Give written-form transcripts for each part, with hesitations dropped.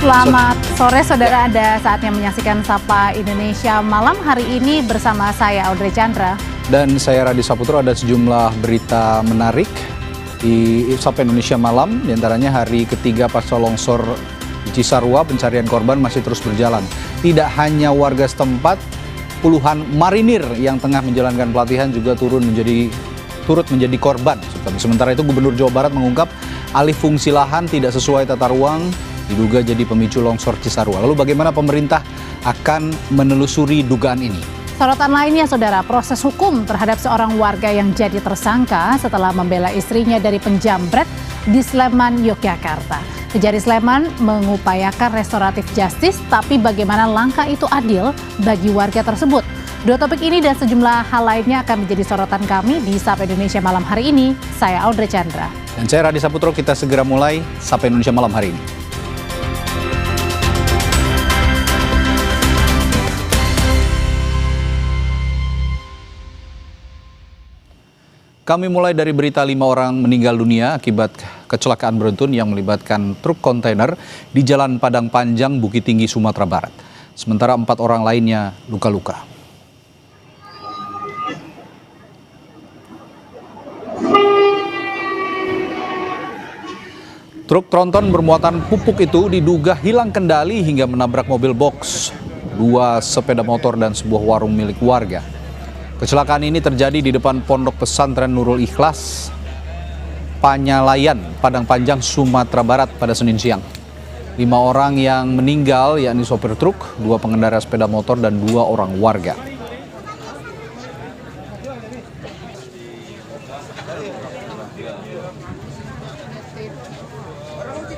Selamat sore saudara, ada saatnya menyaksikan Sapa Indonesia Malam hari ini bersama saya Audrey Chandra. Dan saya Radi Saputro. Ada sejumlah berita menarik di Sapa Indonesia Malam. Di antaranya hari ketiga pasca longsor di Cisarua, pencarian korban masih terus berjalan. Tidak hanya warga setempat, puluhan marinir yang tengah menjalankan pelatihan juga turut menjadi korban. Sementara itu Gubernur Jawa Barat mengungkap alih fungsi lahan tidak sesuai tata ruang diduga jadi pemicu longsor Cisarua. Lalu bagaimana pemerintah akan menelusuri dugaan ini? Sorotan lainnya saudara, proses hukum terhadap seorang warga yang jadi tersangka setelah membela istrinya dari penjambret di Sleman, Yogyakarta. Kejari Sleman mengupayakan restoratif justice, tapi bagaimana langkah itu adil bagi warga tersebut? Dua topik ini dan sejumlah hal lainnya akan menjadi sorotan kami di Sapa Indonesia Malam hari ini. Saya Audrey Chandra. Dan saya Radi Saputro, kita segera mulai Sapa Indonesia Malam hari ini. Kami mulai dari berita 5 orang meninggal dunia akibat kecelakaan beruntun yang melibatkan truk kontainer di Jalan Padang Panjang, Bukit Tinggi, Sumatera Barat. Sementara 4 orang lainnya luka-luka. Truk tronton bermuatan pupuk itu diduga hilang kendali hingga menabrak mobil box, 2 sepeda motor dan sebuah warung milik warga. Kecelakaan ini terjadi di depan Pondok Pesantren Nurul Ikhlas, Panyalayan, Padang Panjang, Sumatera Barat pada Senin siang. 5 orang yang meninggal yakni sopir truk, 2 pengendara sepeda motor dan 2 orang warga.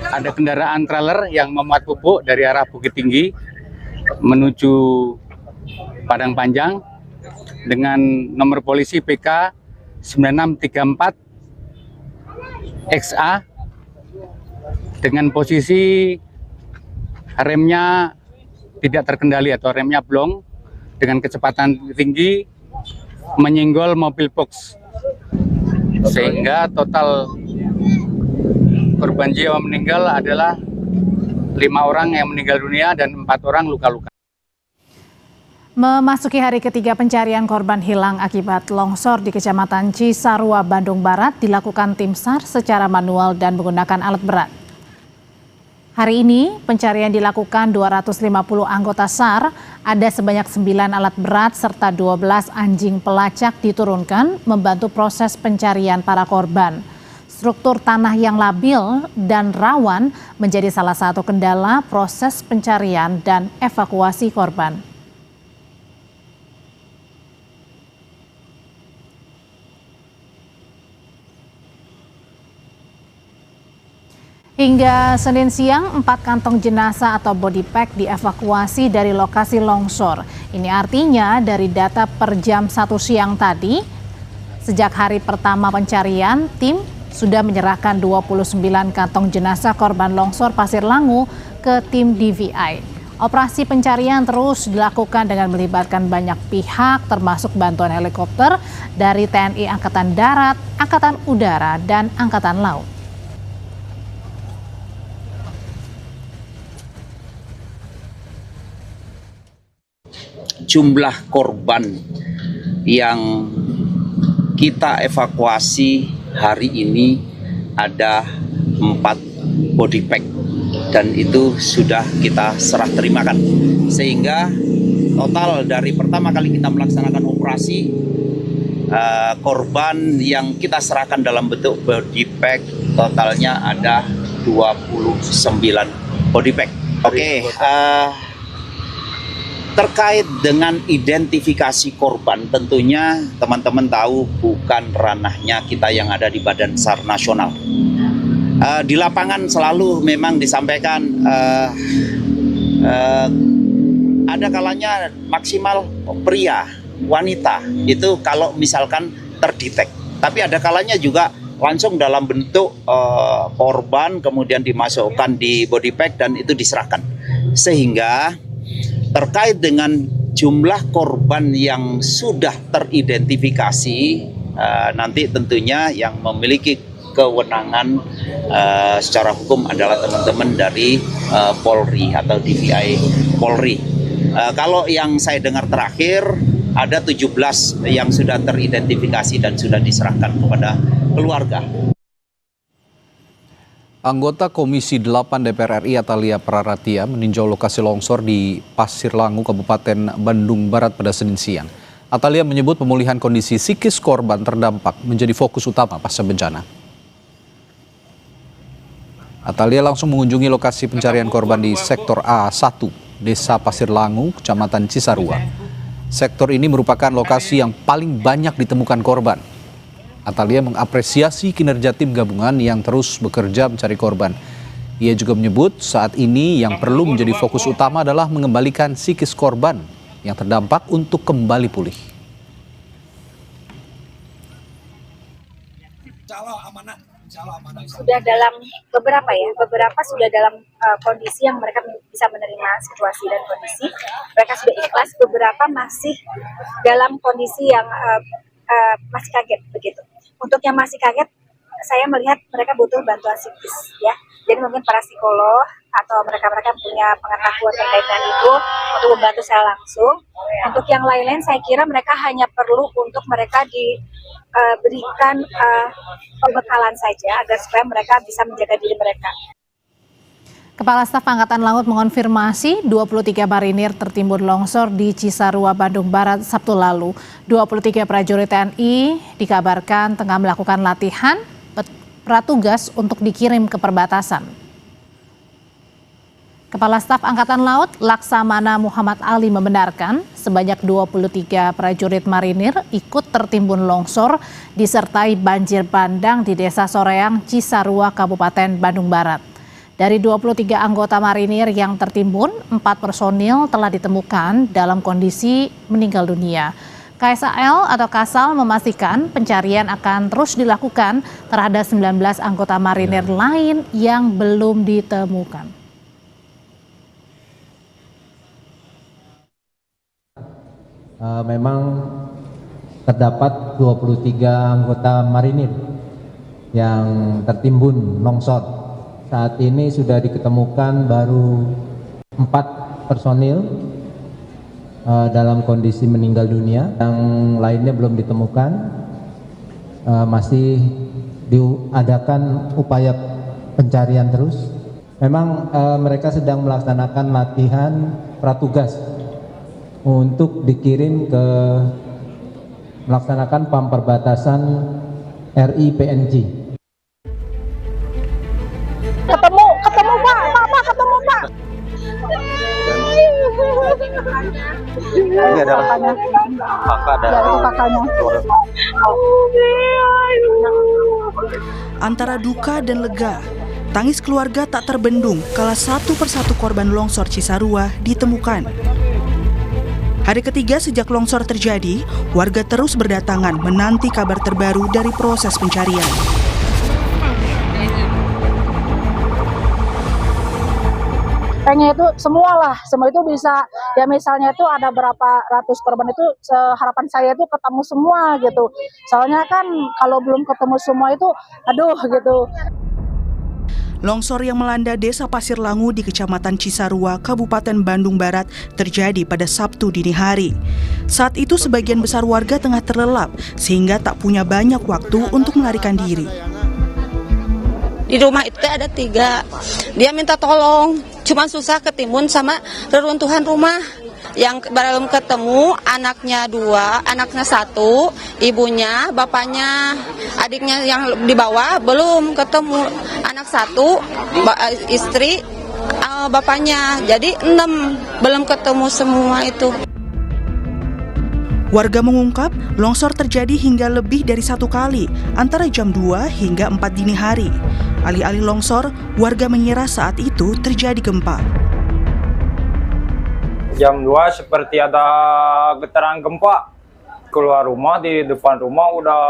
Ada kendaraan trailer yang memuat pupuk dari arah Bukit Tinggi menuju Padang Panjang dengan nomor polisi PK 9634 XA dengan posisi remnya tidak terkendali atau remnya blong dengan kecepatan tinggi menyenggol mobil box, sehingga total korban jiwa meninggal adalah 5 orang yang meninggal dunia dan 4 orang luka-luka. Memasuki hari ketiga pencarian korban hilang akibat longsor di Kecamatan Cisarua, Bandung Barat dilakukan tim SAR secara manual dan menggunakan alat berat. Hari ini pencarian dilakukan 250 anggota SAR, ada sebanyak 9 alat berat serta 12 anjing pelacak diturunkan membantu proses pencarian para korban. Struktur tanah yang labil dan rawan menjadi salah satu kendala proses pencarian dan evakuasi korban. Hingga Senin siang, 4 kantong jenazah atau body pack dievakuasi dari lokasi longsor. Ini artinya dari data per jam 1 siang tadi, sejak hari pertama pencarian, tim sudah menyerahkan 29 kantong jenazah korban longsor Pasir Langu ke tim DVI. Operasi pencarian terus dilakukan dengan melibatkan banyak pihak, termasuk bantuan helikopter dari TNI Angkatan Darat, Angkatan Udara, dan Angkatan Laut. Jumlah korban yang kita evakuasi hari ini ada 4 body pack dan itu sudah kita serah terimakan, sehingga total dari pertama kali kita melaksanakan operasi korban yang kita serahkan dalam bentuk body pack totalnya ada 29 body pack. Oke. Terkait dengan identifikasi korban, tentunya teman-teman tahu bukan ranahnya kita yang ada di Badan SAR Nasional. Di lapangan selalu memang disampaikan ada kalanya maksimal pria, wanita itu kalau misalkan terdetek. Tapi ada kalanya juga langsung dalam bentuk korban kemudian dimasukkan di body pack dan itu diserahkan. Sehingga terkait dengan jumlah korban yang sudah teridentifikasi, nanti tentunya yang memiliki kewenangan secara hukum adalah teman-teman dari Polri atau DVI Polri. Kalau yang saya dengar terakhir ada 17 yang sudah teridentifikasi dan sudah diserahkan kepada keluarga. Anggota Komisi 8 DPR RI Atalia Praratia meninjau lokasi longsor di Pasir Langu, Kabupaten Bandung Barat pada Senin siang. Atalia menyebut pemulihan kondisi psikis korban terdampak menjadi fokus utama pasca bencana. Atalia langsung mengunjungi lokasi pencarian korban di Sektor A1, Desa Pasir Langu, Kecamatan Cisarua. Sektor ini merupakan lokasi yang paling banyak ditemukan korban. Atalia mengapresiasi kinerja tim gabungan yang terus bekerja mencari korban. Ia juga menyebut saat ini yang perlu menjadi fokus utama adalah mengembalikan psikis korban yang terdampak untuk kembali pulih. Sudah dalam beberapa sudah dalam kondisi yang mereka bisa menerima situasi dan kondisi. Mereka sudah ikhlas, beberapa masih dalam kondisi yang masih kaget begitu. Untuk yang masih kaget, saya melihat mereka butuh bantuan psikis ya. Jadi mungkin para psikolog atau mereka-mereka punya pengetahuan terkait dengan itu untuk membantu saya langsung. Untuk yang lain-lain saya kira mereka hanya perlu untuk mereka diberikan pembekalan saja agar supaya mereka bisa menjaga diri mereka. Kepala Staf Angkatan Laut mengonfirmasi 23 marinir tertimbun longsor di Cisarua, Bandung Barat Sabtu lalu. 23 prajurit TNI dikabarkan tengah melakukan latihan pratugas untuk dikirim ke perbatasan. Kepala Staf Angkatan Laut Laksamana Muhammad Ali membenarkan sebanyak 23 prajurit marinir ikut tertimbun longsor disertai banjir bandang di Desa Soreang, Cisarua, Kabupaten Bandung Barat. Dari 23 anggota marinir yang tertimbun, 4 personil telah ditemukan dalam kondisi meninggal dunia. KSAL atau Kasal memastikan pencarian akan terus dilakukan terhadap 19 anggota marinir lain yang belum ditemukan. Memang terdapat 23 anggota marinir yang tertimbun longsor. Saat ini sudah diketemukan baru 4 personil dalam kondisi meninggal dunia, yang lainnya belum ditemukan. Masih diadakan upaya pencarian terus. Memang mereka sedang melaksanakan latihan pratugas untuk dikirim ke melaksanakan pemperbatasan RI PNG. Ketemu Pak. Ini adalah kakak dari kakaknya. Antara duka dan lega, tangis keluarga tak terbendung kala satu persatu korban longsor Cisarua ditemukan. Hari ketiga sejak longsor terjadi, warga terus berdatangan menanti kabar terbaru dari proses pencarian. Pengen itu semua itu bisa ya, misalnya itu ada berapa ratus korban itu, harapan saya itu ketemu semua gitu. Soalnya kan kalau belum ketemu semua itu aduh gitu. Longsor yang melanda Desa Pasir Langu di Kecamatan Cisarua, Kabupaten Bandung Barat terjadi pada Sabtu dini hari. Saat itu sebagian besar warga tengah terlelap sehingga tak punya banyak waktu untuk melarikan diri. Di rumah itu ada 3, dia minta tolong, cuma susah ketimbun sama reruntuhan rumah. Yang belum ketemu anaknya 2, anaknya 1, ibunya, bapaknya, adiknya yang di bawah belum ketemu. Anak 1, istri, bapaknya, jadi 6 belum ketemu semua itu. Warga mengungkap longsor terjadi hingga lebih dari 1 kali antara jam 2 hingga 4 dini hari. Alih-alih longsor, warga mengira saat itu terjadi gempa. Jam 2 seperti ada getaran gempa. Keluar rumah, di depan rumah udah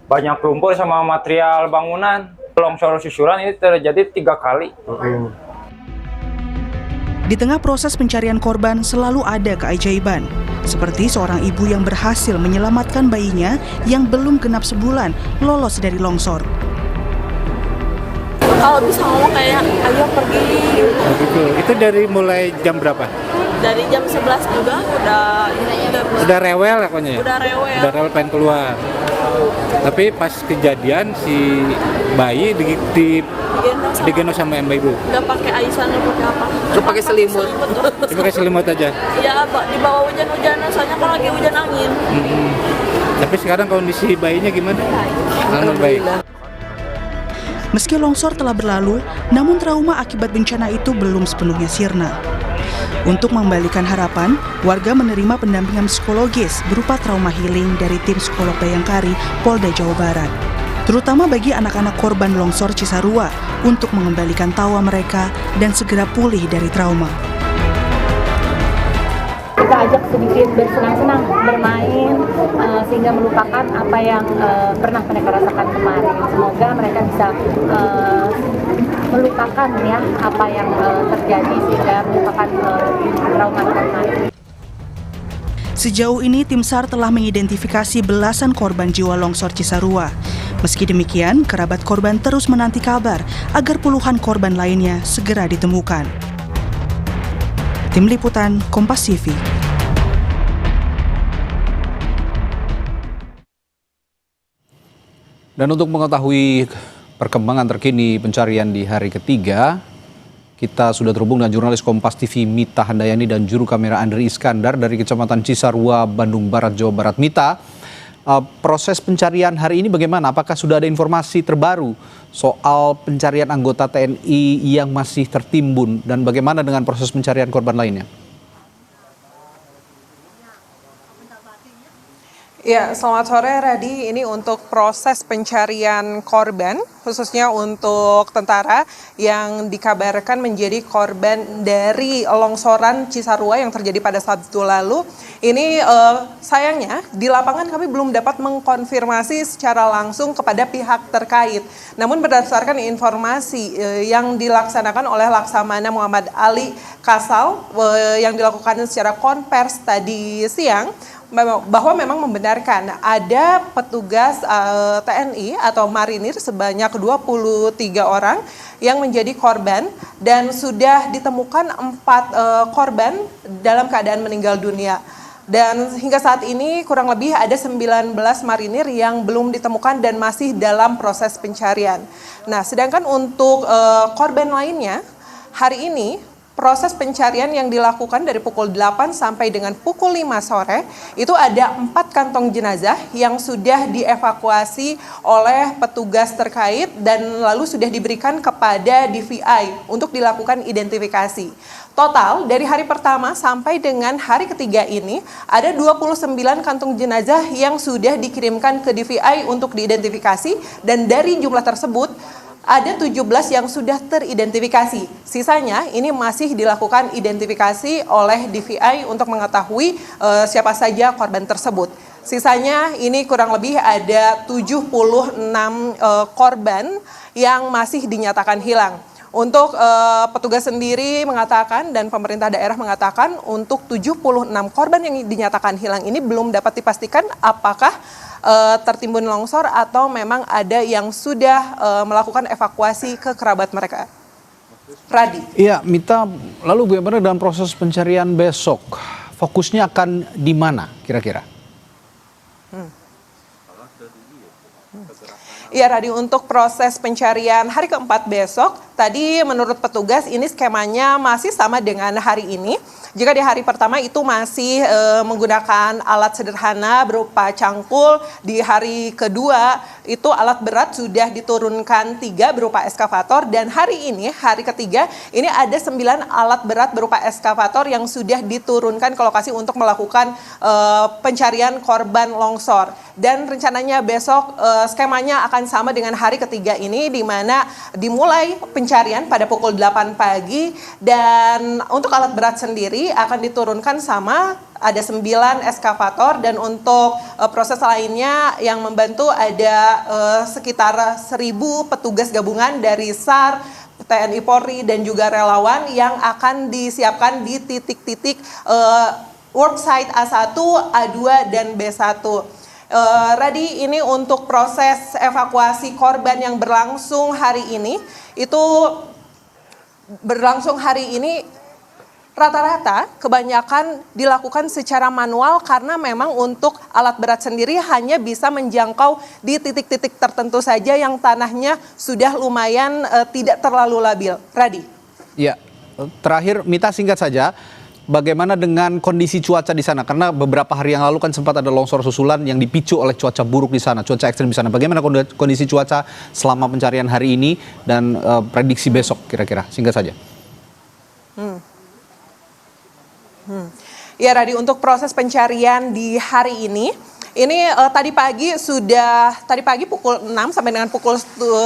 banyak lumpur sama material bangunan. Longsor susulan ini terjadi 3 kali. Di tengah proses pencarian korban selalu ada keajaiban. Seperti seorang ibu yang berhasil menyelamatkan bayinya yang belum genap sebulan lolos dari longsor. Kalau bisa ngomong kayak ayo pergi gitu. Begitu. Itu dari mulai jam berapa? Dari jam 11 juga Udah rewel ya pokoknya ya? Udah rewel. Udah rewel pengen keluar. Tapi pas kejadian si bayi digendong sama mbak ibu. Nggak pakai aisan, nggak pakai apa. Terus pakai selimut. Cuma pakai selimut aja. Iya, di bawah hujan-hujanan, soalnya kan lagi hujan angin. Tapi sekarang kondisi bayinya gimana? Alhamdulillah. Meski longsor telah berlalu, namun trauma akibat bencana itu belum sepenuhnya sirna. Untuk mengembalikan harapan, warga menerima pendampingan psikologis berupa trauma healing dari tim psikolog Bayangkari, Polda Jawa Barat. Terutama bagi anak-anak korban longsor Cisarua untuk mengembalikan tawa mereka dan segera pulih dari trauma. Kita ajak sedikit bersenang-senang, bermain, sehingga melupakan apa yang pernah mereka rasakan kemarin. Semoga mereka bisa melupakan ya apa yang terjadi, sehingga melupakan trauma kemarin. Sejauh ini tim SAR telah mengidentifikasi belasan korban jiwa longsor Cisarua. Meski demikian, kerabat korban terus menanti kabar agar puluhan korban lainnya segera ditemukan. Tim Liputan Kompas TV. Dan untuk mengetahui perkembangan terkini pencarian di hari ketiga, kita sudah terhubung dengan jurnalis Kompas TV Mita Handayani dan juru kamera Andri Iskandar dari Kecamatan Cisarua, Bandung Barat, Jawa Barat. Mita, proses pencarian hari ini bagaimana? Apakah sudah ada informasi terbaru soal pencarian anggota TNI yang masih tertimbun dan bagaimana dengan proses pencarian korban lainnya? Ya, selamat sore Radi. Ini untuk proses pencarian korban, khususnya untuk tentara yang dikabarkan menjadi korban dari longsoran Cisarua yang terjadi pada Sabtu lalu. Ini sayangnya di lapangan kami belum dapat mengkonfirmasi secara langsung kepada pihak terkait. Namun berdasarkan informasi yang dilaksanakan oleh Laksamana Muhammad Ali Kasal yang dilakukan secara konvers tadi siang, bahwa memang membenarkan ada petugas TNI atau marinir sebanyak 23 orang yang menjadi korban dan sudah ditemukan 4 korban dalam keadaan meninggal dunia. Dan hingga saat ini kurang lebih ada 19 marinir yang belum ditemukan dan masih dalam proses pencarian. Nah, sedangkan untuk korban lainnya, hari ini proses pencarian yang dilakukan dari pukul 8 sampai dengan pukul 5 sore, itu ada 4 kantong jenazah yang sudah dievakuasi oleh petugas terkait dan lalu sudah diberikan kepada DVI untuk dilakukan identifikasi. Total dari hari pertama sampai dengan hari ketiga ini ada 29 kantung jenazah yang sudah dikirimkan ke DVI untuk diidentifikasi dan dari jumlah tersebut ada 17 yang sudah teridentifikasi. Sisanya ini masih dilakukan identifikasi oleh DVI untuk mengetahui siapa saja korban tersebut. Sisanya ini kurang lebih ada 76 korban yang masih dinyatakan hilang. Untuk petugas sendiri mengatakan dan pemerintah daerah mengatakan untuk 76 korban yang dinyatakan hilang ini belum dapat dipastikan apakah tertimbun longsor atau memang ada yang sudah melakukan evakuasi ke kerabat mereka. Radi. Iya, Mita, lalu bagaimana dalam proses pencarian besok? Fokusnya akan di mana kira-kira? Iya, Radi, untuk proses pencarian hari keempat besok, tadi menurut petugas ini skemanya masih sama dengan hari ini. Jika di hari pertama itu masih menggunakan alat sederhana berupa cangkul, di hari kedua itu alat berat sudah diturunkan 3 berupa eskavator, dan hari ini, hari ketiga, ini ada 9 alat berat berupa eskavator yang sudah diturunkan ke lokasi untuk melakukan pencarian korban longsor. Dan rencananya besok skemanya akan sama dengan hari ketiga ini, di mana dimulai pencarian pada pukul 8 pagi, dan untuk alat berat sendiri akan diturunkan sama, ada 9 eskavator, dan untuk proses lainnya yang membantu ada sekitar 1.000 petugas gabungan dari SAR, TNI Polri, dan juga relawan yang akan disiapkan di titik-titik worksite A1, A2, dan B1. Radi, ini untuk proses evakuasi korban yang berlangsung hari ini, rata-rata kebanyakan dilakukan secara manual karena memang untuk alat berat sendiri hanya bisa menjangkau di titik-titik tertentu saja yang tanahnya sudah lumayan tidak terlalu labil. Radi. Ya, terakhir Mita, singkat saja, bagaimana dengan kondisi cuaca di sana? Karena beberapa hari yang lalu kan sempat ada longsor susulan yang dipicu oleh cuaca buruk di sana, cuaca ekstrim di sana. Bagaimana kondisi cuaca selama pencarian hari ini dan prediksi besok kira-kira? Singkat saja. Ya Radi, untuk proses pencarian di hari ini tadi pagi pukul 6 sampai dengan pukul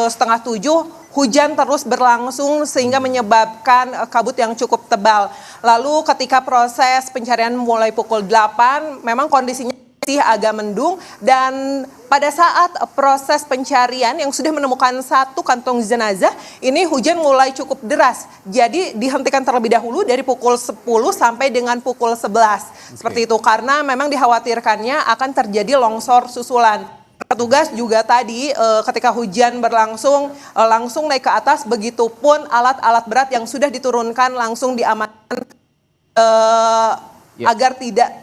setengah 7 hujan terus berlangsung sehingga menyebabkan kabut yang cukup tebal. Lalu ketika proses pencarian mulai pukul 8 memang kondisinya masih agak mendung, dan pada saat proses pencarian yang sudah menemukan 1 kantong jenazah, ini hujan mulai cukup deras. Jadi dihentikan terlebih dahulu dari pukul 10 sampai dengan pukul 11. Seperti itu, karena memang dikhawatirkannya akan terjadi longsor susulan. Petugas juga tadi ketika hujan berlangsung langsung naik ke atas, begitupun alat-alat berat yang sudah diturunkan langsung diamankan agar tidak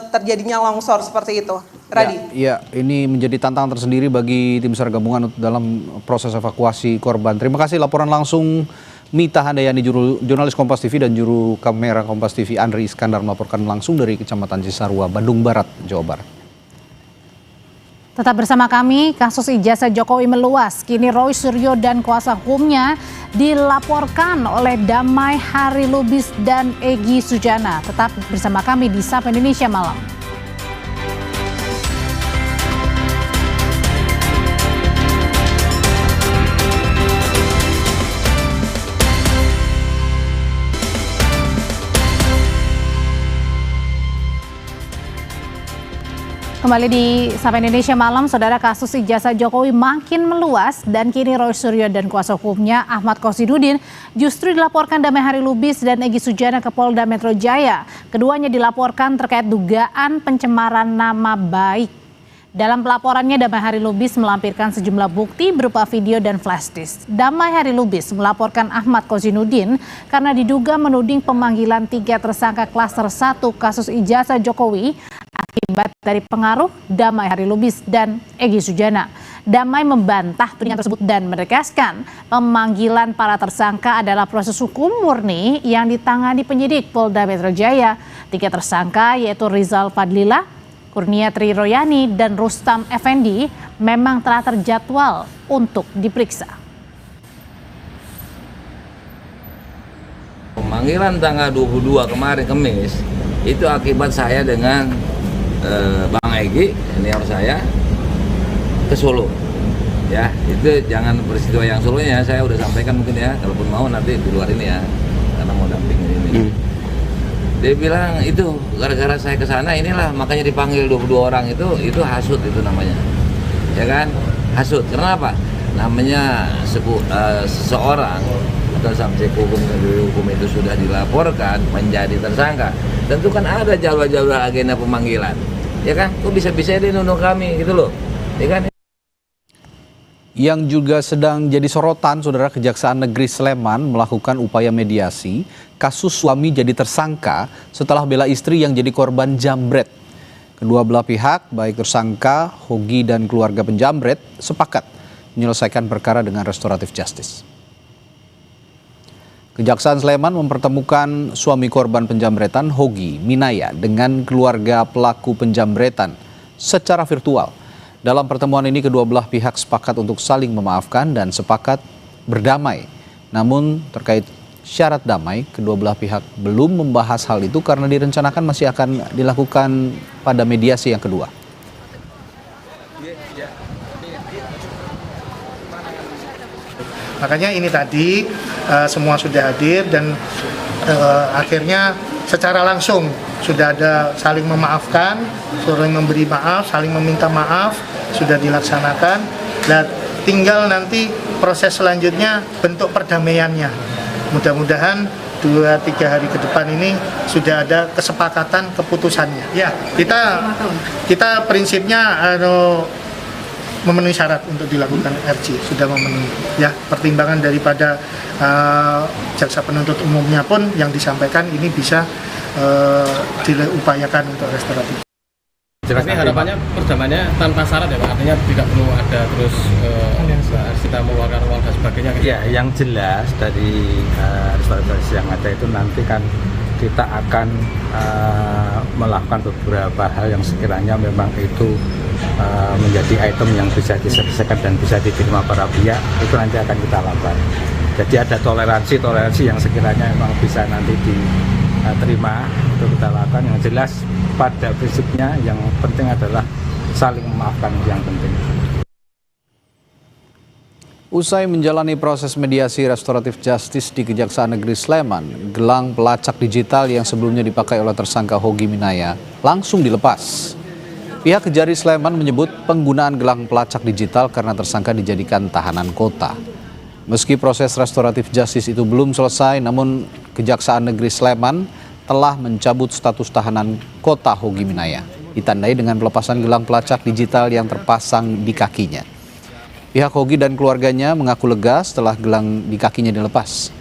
terjadinya longsor seperti itu. Radi. Ya, ini menjadi tantangan tersendiri bagi tim SAR gabungan dalam proses evakuasi korban. Terima kasih laporan langsung Mita Handayani, jurnalis Kompas TV, dan juru kamera Kompas TV Andri Iskandar melaporkan langsung dari Kecamatan Cisarua, Bandung Barat, Jawa Barat. Tetap bersama kami, kasus ijazah Jokowi meluas. Kini Roy Suryo dan kuasa hukumnya dilaporkan oleh Damai Harilubis dan Egy Sujana. Tetap bersama kami di Sapa Indonesia Malam. Kembali di Sapa Indonesia Malam, saudara, kasus ijazah Jokowi makin meluas dan kini Roy Suryo dan kuasa hukumnya Ahmad Kosidudin justru dilaporkan Damai Harilubis dan Egy Sujana ke Polda Metro Jaya. Keduanya dilaporkan terkait dugaan pencemaran nama baik. Dalam pelaporannya, Damai Harilubis melampirkan sejumlah bukti berupa video dan flash disk. Damai Harilubis melaporkan Ahmad Kosidudin karena diduga menuding pemanggilan 3 tersangka klaster 1 kasus ijazah Jokowi akibat dari pengaruh Damai Harilubis dan Egy Sujana. Damai membantah tudingan tersebut dan menegaskan pemanggilan para tersangka adalah proses hukum murni yang ditangani penyidik Polda Metro Jaya. 3 tersangka yaitu Rizal Fadlila, Kurnia Tri Royani, dan Rustam Effendi memang telah terjadwal untuk diperiksa. Pemanggilan tanggal 22 kemarin Kamis itu akibat saya dengan Bang Egy, senior saya, ke Solo. Ya, itu jangan peristiwa yang Solonya saya udah sampaikan mungkin ya, kalaupun mau nanti di luar ini ya, karena mau damping ini. Dia bilang itu gara-gara saya ke sana inilah makanya dipanggil 22 orang itu hasut itu namanya. Ya kan? Hasut. Kenapa? Namanya seseorang atau subjek hukum itu sudah dilaporkan menjadi tersangka. Tentu kan ada jadwal-jadwal agenda pemanggilan. Ya kan? Kok bisa-bisa dia nuduh kami gitu loh. Ya kan? Yang juga sedang jadi sorotan, saudara, Kejaksaan Negeri Sleman melakukan upaya mediasi kasus suami jadi tersangka setelah bela istri yang jadi korban jambret. Kedua belah pihak, baik tersangka, Hogi, dan keluarga penjambret, sepakat menyelesaikan perkara dengan restoratif justice. Kejaksaan Sleman mempertemukan suami korban penjambretan Hogi Minaya dengan keluarga pelaku penjambretan secara virtual. Dalam pertemuan ini kedua belah pihak sepakat untuk saling memaafkan dan sepakat berdamai. Namun terkait syarat damai, kedua belah pihak belum membahas hal itu karena direncanakan masih akan dilakukan pada mediasi yang kedua. Makanya ini tadi semua sudah hadir dan akhirnya secara langsung sudah ada saling memaafkan, saling memberi maaf, saling meminta maaf, sudah dilaksanakan. Dan tinggal nanti proses selanjutnya bentuk perdamaiannya. Mudah-mudahan 2-3 hari ke depan ini sudah ada kesepakatan keputusannya. Ya, kita prinsipnya memenuhi syarat untuk dilakukan RC, sudah memenuhi. Ya, pertimbangan daripada jaksa penuntut umumnya pun yang disampaikan ini bisa diupayakan untuk restoratif. Tapi harapannya perdamaiannya tanpa syarat ya Pak, artinya tidak perlu ada terus kita mengeluarkan uang dan sebagainya. Ya, yang jelas dari restoratif yang ada itu nanti kan kita akan melakukan beberapa hal yang sekiranya memang itu menjadi item yang bisa diselesaikan dan bisa diterima para pihak, itu nanti akan kita lakukan. Jadi ada toleransi yang sekiranya memang bisa nanti diterima untuk kita lakukan. Yang jelas pada prinsipnya yang penting adalah saling memaafkan yang penting. Usai menjalani proses mediasi restoratif justice di Kejaksaan Negeri Sleman, gelang pelacak digital yang sebelumnya dipakai oleh tersangka Hogi Minaya langsung dilepas. Pihak Kejari Sleman menyebut penggunaan gelang pelacak digital karena tersangka dijadikan tahanan kota. Meski proses restoratif justice itu belum selesai, namun Kejaksaan Negeri Sleman telah mencabut status tahanan kota Hogi Minaya, ditandai dengan pelepasan gelang pelacak digital yang terpasang di kakinya. Pihak Hogi dan keluarganya mengaku lega setelah gelang di kakinya dilepas.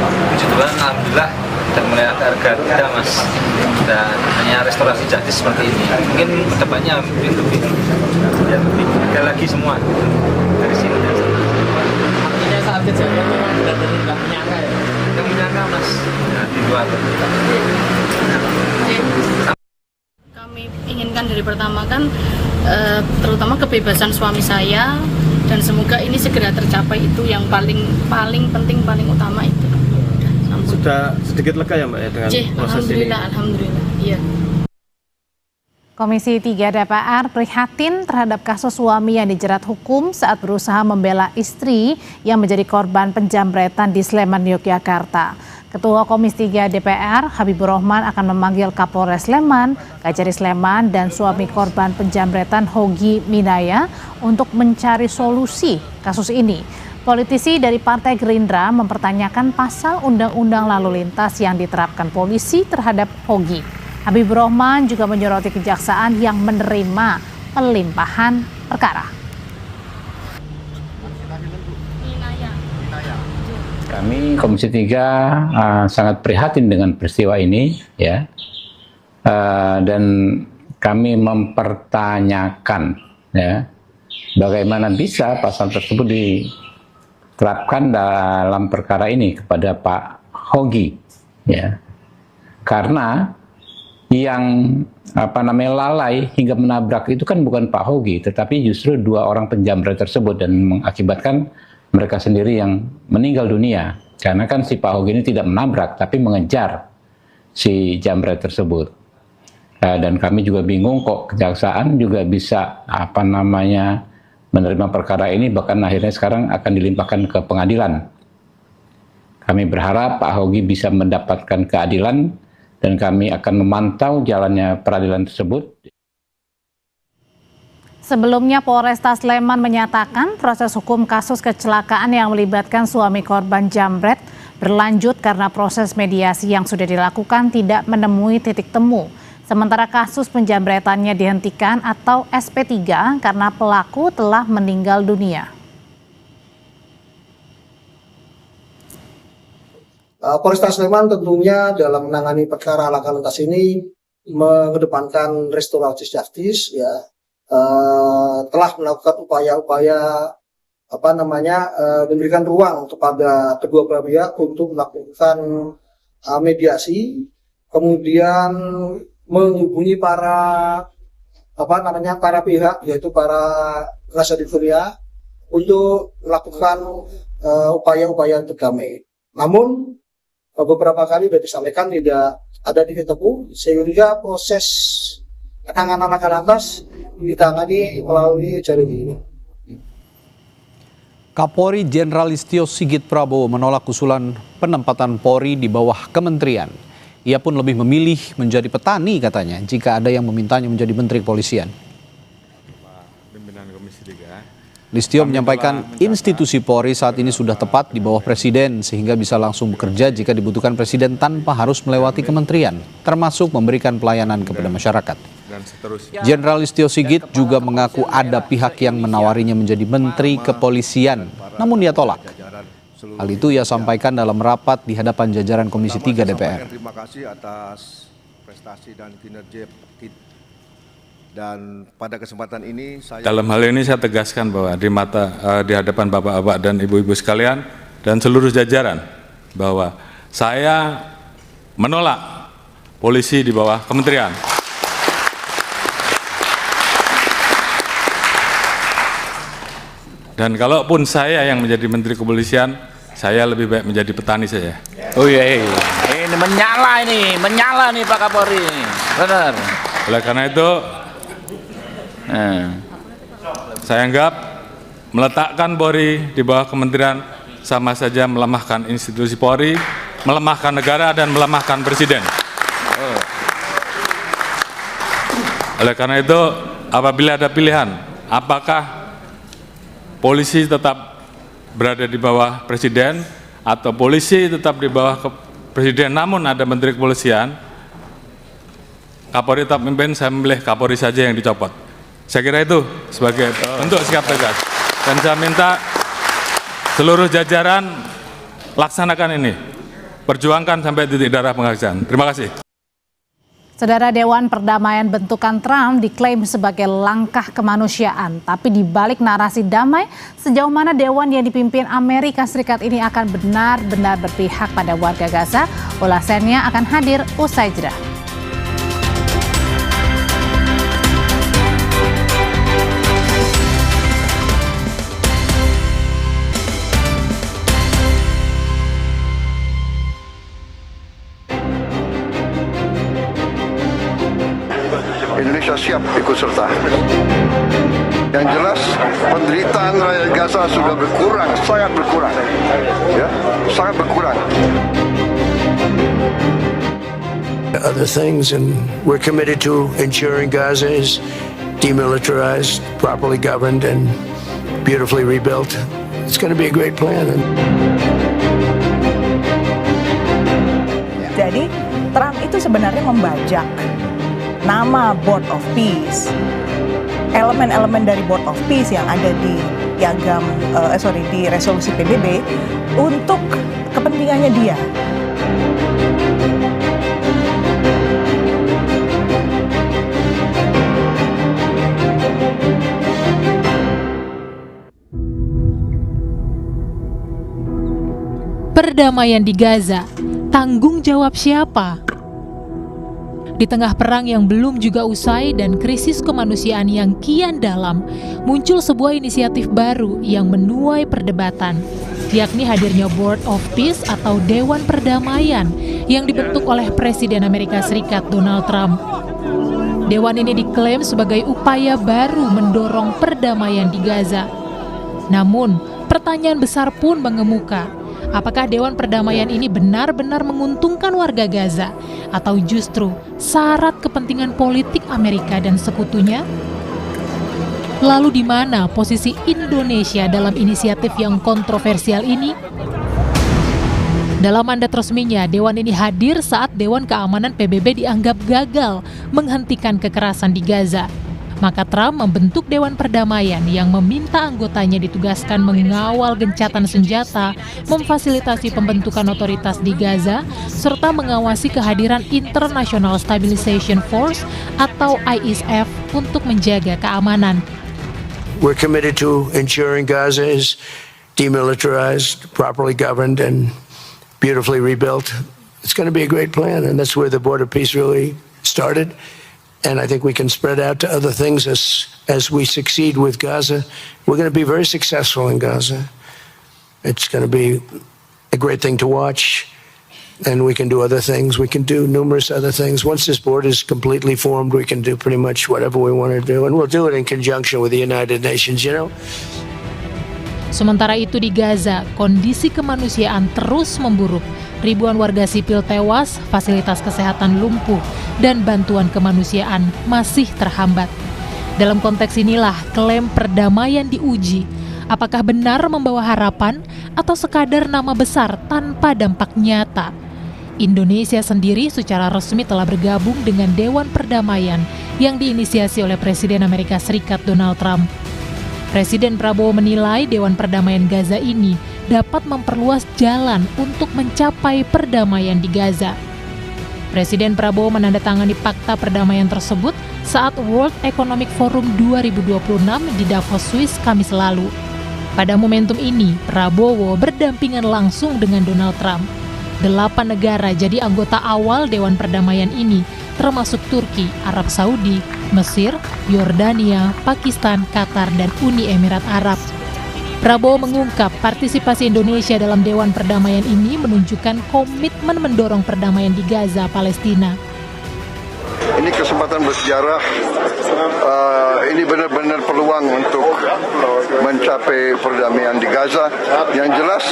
Puji Tuhan, alhamdulillah dan mulai ada harga Mas, dan hanya restorasi justice seperti ini. Mungkin kedepannya lebih ada lagi semua dari sini dan sana. Artinya saat kejadian memang benar-benar nggak menyangka ya? Nggak menyangka Mas, di luar. Kami inginkan dari pertama kan terutama kebebasan suami saya, dan semoga ini segera tercapai, itu yang paling penting, paling utama itu. Sudah sedikit lega ya Mbak ya dengan proses ini? Alhamdulillah, iya. Komisi 3 DPR prihatin terhadap kasus suami yang dijerat hukum saat berusaha membela istri yang menjadi korban penjamretan di Sleman, Yogyakarta. Ketua Komisi 3 DPR Habibur Rahman akan memanggil Kapolres Sleman, Kajari Sleman, dan suami korban penjamretan Hogi Minaya untuk mencari solusi kasus ini. Politisi dari Partai Gerindra mempertanyakan pasal Undang-Undang Lalu Lintas yang diterapkan polisi terhadap Hogi. Habibur Rahman juga menyoroti kejaksaan yang menerima pelimpahan perkara. Kami Komisi 3 sangat prihatin dengan peristiwa ini, ya, dan kami mempertanyakan, ya, bagaimana bisa pasal tersebut diterapkan dalam perkara ini kepada Pak Hogi, ya, karena yang lalai hingga menabrak itu kan bukan Pak Hogi, tetapi justru dua orang penjamret tersebut, dan mengakibatkan mereka sendiri yang meninggal dunia. Karena kan si Pak Hogi ini tidak menabrak, tapi mengejar si jamret tersebut. Dan kami juga bingung kok kejaksaan juga bisa menerima perkara ini, bahkan akhirnya sekarang akan dilimpahkan ke pengadilan. Kami berharap Pak Hogi bisa mendapatkan keadilan, dan kami akan memantau jalannya peradilan tersebut. Sebelumnya Polresta Sleman menyatakan proses hukum kasus kecelakaan yang melibatkan suami korban jamret berlanjut karena proses mediasi yang sudah dilakukan tidak menemui titik temu. Sementara kasus penjamretannya dihentikan atau SP3 karena pelaku telah meninggal dunia. Polresta Sleman tentunya dalam menangani perkara laka lantas ini mengedepankan restoratif justice, ya, telah melakukan upaya-upaya memberikan ruang kepada kedua belah pihak untuk melakukan mediasi, kemudian menghubungi para pihak, yaitu para penasihat hukum untuk melakukan upaya-upaya untuk damai. Namun beberapa kali sudah disampaikan tidak ada titik temu, sehingga proses penanganan laka lantas ditangani melalui jaring ini. Kapolri Jenderal Listio Sigit Prabowo menolak usulan penempatan Polri di bawah kementerian. Ia pun lebih memilih menjadi petani katanya jika ada yang memintanya menjadi menteri kepolisian. Pimpinan Komisi 3. Listio menyampaikan institusi Polri saat ini sudah tepat di bawah Presiden sehingga bisa langsung bekerja jika dibutuhkan Presiden tanpa harus melewati kementerian, termasuk memberikan pelayanan kepada masyarakat. Jenderal Listio Sigit juga mengaku ada pihak yang menawarinya menjadi Menteri Kepolisian, namun dia tolak. Hal itu ia sampaikan dalam rapat di hadapan jajaran Komisi 3 DPR. Terima kasih atas prestasi dan kinerja dan pada kesempatan ini dalam hal ini saya tegaskan bahwa di hadapan bapak-bapak dan ibu-ibu sekalian dan seluruh jajaran bahwa saya menolak polisi di bawah kementerian. Dan kalaupun saya yang menjadi Menteri Kepolisian, saya lebih baik menjadi petani saja. Oh iya, ini menyala nih Pak Kapolri, benar. Oleh karena itu, saya anggap meletakkan Polri di bawah kementerian sama saja melemahkan institusi Polri, melemahkan negara dan melemahkan Presiden. Oleh karena itu, apabila ada pilihan, apakah polisi tetap berada di bawah Presiden atau polisi tetap di bawah Presiden namun ada Menteri Kepolisian, Kapolri tetap memimpin, saya memilih Kapolri saja yang dicopot. Saya kira itu sebagai bentuk sikap tegas. Dan saya minta seluruh jajaran laksanakan ini. Perjuangkan sampai titik darah penghabisan. Terima kasih. Saudara, Dewan Perdamaian bentukan Trump diklaim sebagai langkah kemanusiaan. Tapi di balik narasi damai, sejauh mana Dewan yang dipimpin Amerika Serikat ini akan benar-benar berpihak pada warga Gaza? Ulasannya akan hadir usai jeda. Indonesia siap ikut serta. Yang jelas penderitaan rakyat Gaza sudah berkurang, sangat berkurang, ya, sangat berkurang. Other things, and we're committed to ensuring Gaza is demilitarized, properly governed, and beautifully rebuilt. It's going to be a great plan. Jadi Trump itu sebenarnya membajak nama Board of Peace, elemen-elemen dari Board of Peace yang ada di di resolusi PBB untuk kepentingannya dia. Perdamaian di Gaza, tanggung jawab siapa? Di tengah perang yang belum juga usai dan krisis kemanusiaan yang kian dalam, muncul sebuah inisiatif baru yang menuai perdebatan, yakni hadirnya Board of Peace atau Dewan Perdamaian yang dibentuk oleh Presiden Amerika Serikat Donald Trump. Dewan ini diklaim sebagai upaya baru mendorong perdamaian di Gaza. Namun, pertanyaan besar pun mengemuka. Apakah Dewan Perdamaian ini benar-benar menguntungkan warga Gaza atau justru syarat kepentingan politik Amerika dan sekutunya? Lalu di mana posisi Indonesia dalam inisiatif yang kontroversial ini? Dalam mandat resminya, Dewan ini hadir saat Dewan Keamanan PBB dianggap gagal menghentikan kekerasan di Gaza. Maka Trump membentuk Dewan Perdamaian yang meminta anggotanya ditugaskan mengawal gencatan senjata, memfasilitasi pembentukan otoritas di Gaza, serta mengawasi kehadiran International Stabilization Force atau ISF untuk menjaga keamanan. We're committed to ensuring Gaza is demilitarized, properly governed, and beautifully rebuilt. It's going to be a great plan, and that's where the Board of Peace really started. And I think we can spread out to other things as we succeed with Gaza. We're going to be very successful in Gaza. It's going to be a great thing to watch. And we can do other things. We can do numerous other things. Once this board is completely formed, we can do pretty much whatever we want to do. And we'll do it in conjunction with the United Nations, you know. Sementara itu di Gaza, kondisi kemanusiaan terus memburuk. Ribuan warga sipil tewas, fasilitas kesehatan lumpuh, dan bantuan kemanusiaan masih terhambat. Dalam konteks inilah klaim perdamaian diuji. Apakah benar membawa harapan atau sekadar nama besar tanpa dampak nyata? Indonesia sendiri secara resmi telah bergabung dengan Dewan Perdamaian yang diinisiasi oleh Presiden Amerika Serikat Donald Trump. Presiden Prabowo menilai Dewan Perdamaian Gaza ini dapat memperluas jalan untuk mencapai perdamaian di Gaza. Presiden Prabowo menandatangani fakta perdamaian tersebut saat World Economic Forum 2026 di Davos, Swiss, Kamis lalu. Pada momentum ini, Prabowo berdampingan langsung dengan Donald Trump. 8 negara jadi anggota awal Dewan Perdamaian ini, termasuk Turki, Arab Saudi, Mesir, Yordania, Pakistan, Qatar, dan Uni Emirat Arab. Prabowo mengungkap partisipasi Indonesia dalam Dewan Perdamaian ini menunjukkan komitmen mendorong perdamaian di Gaza, Palestina. Ini kesempatan bersejarah, ini benar-benar peluang untuk mencapai perdamaian di Gaza. Yang jelas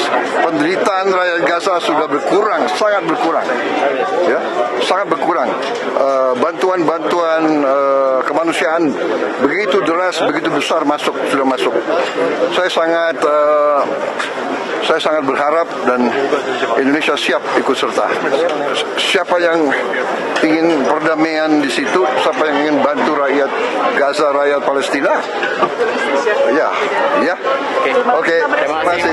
penderitaan rakyat Gaza sudah berkurang, sangat berkurang, ya, sangat berkurang. Bantuan-bantuan kemanusiaan begitu deras, begitu besar sudah masuk. Saya sangat berharap dan Indonesia siap ikut serta. Siapa yang ingin perdamaian di situ, siapa yang ingin bantu rakyat Gaza, rakyat Palestina, ya. Oke, terima kasih.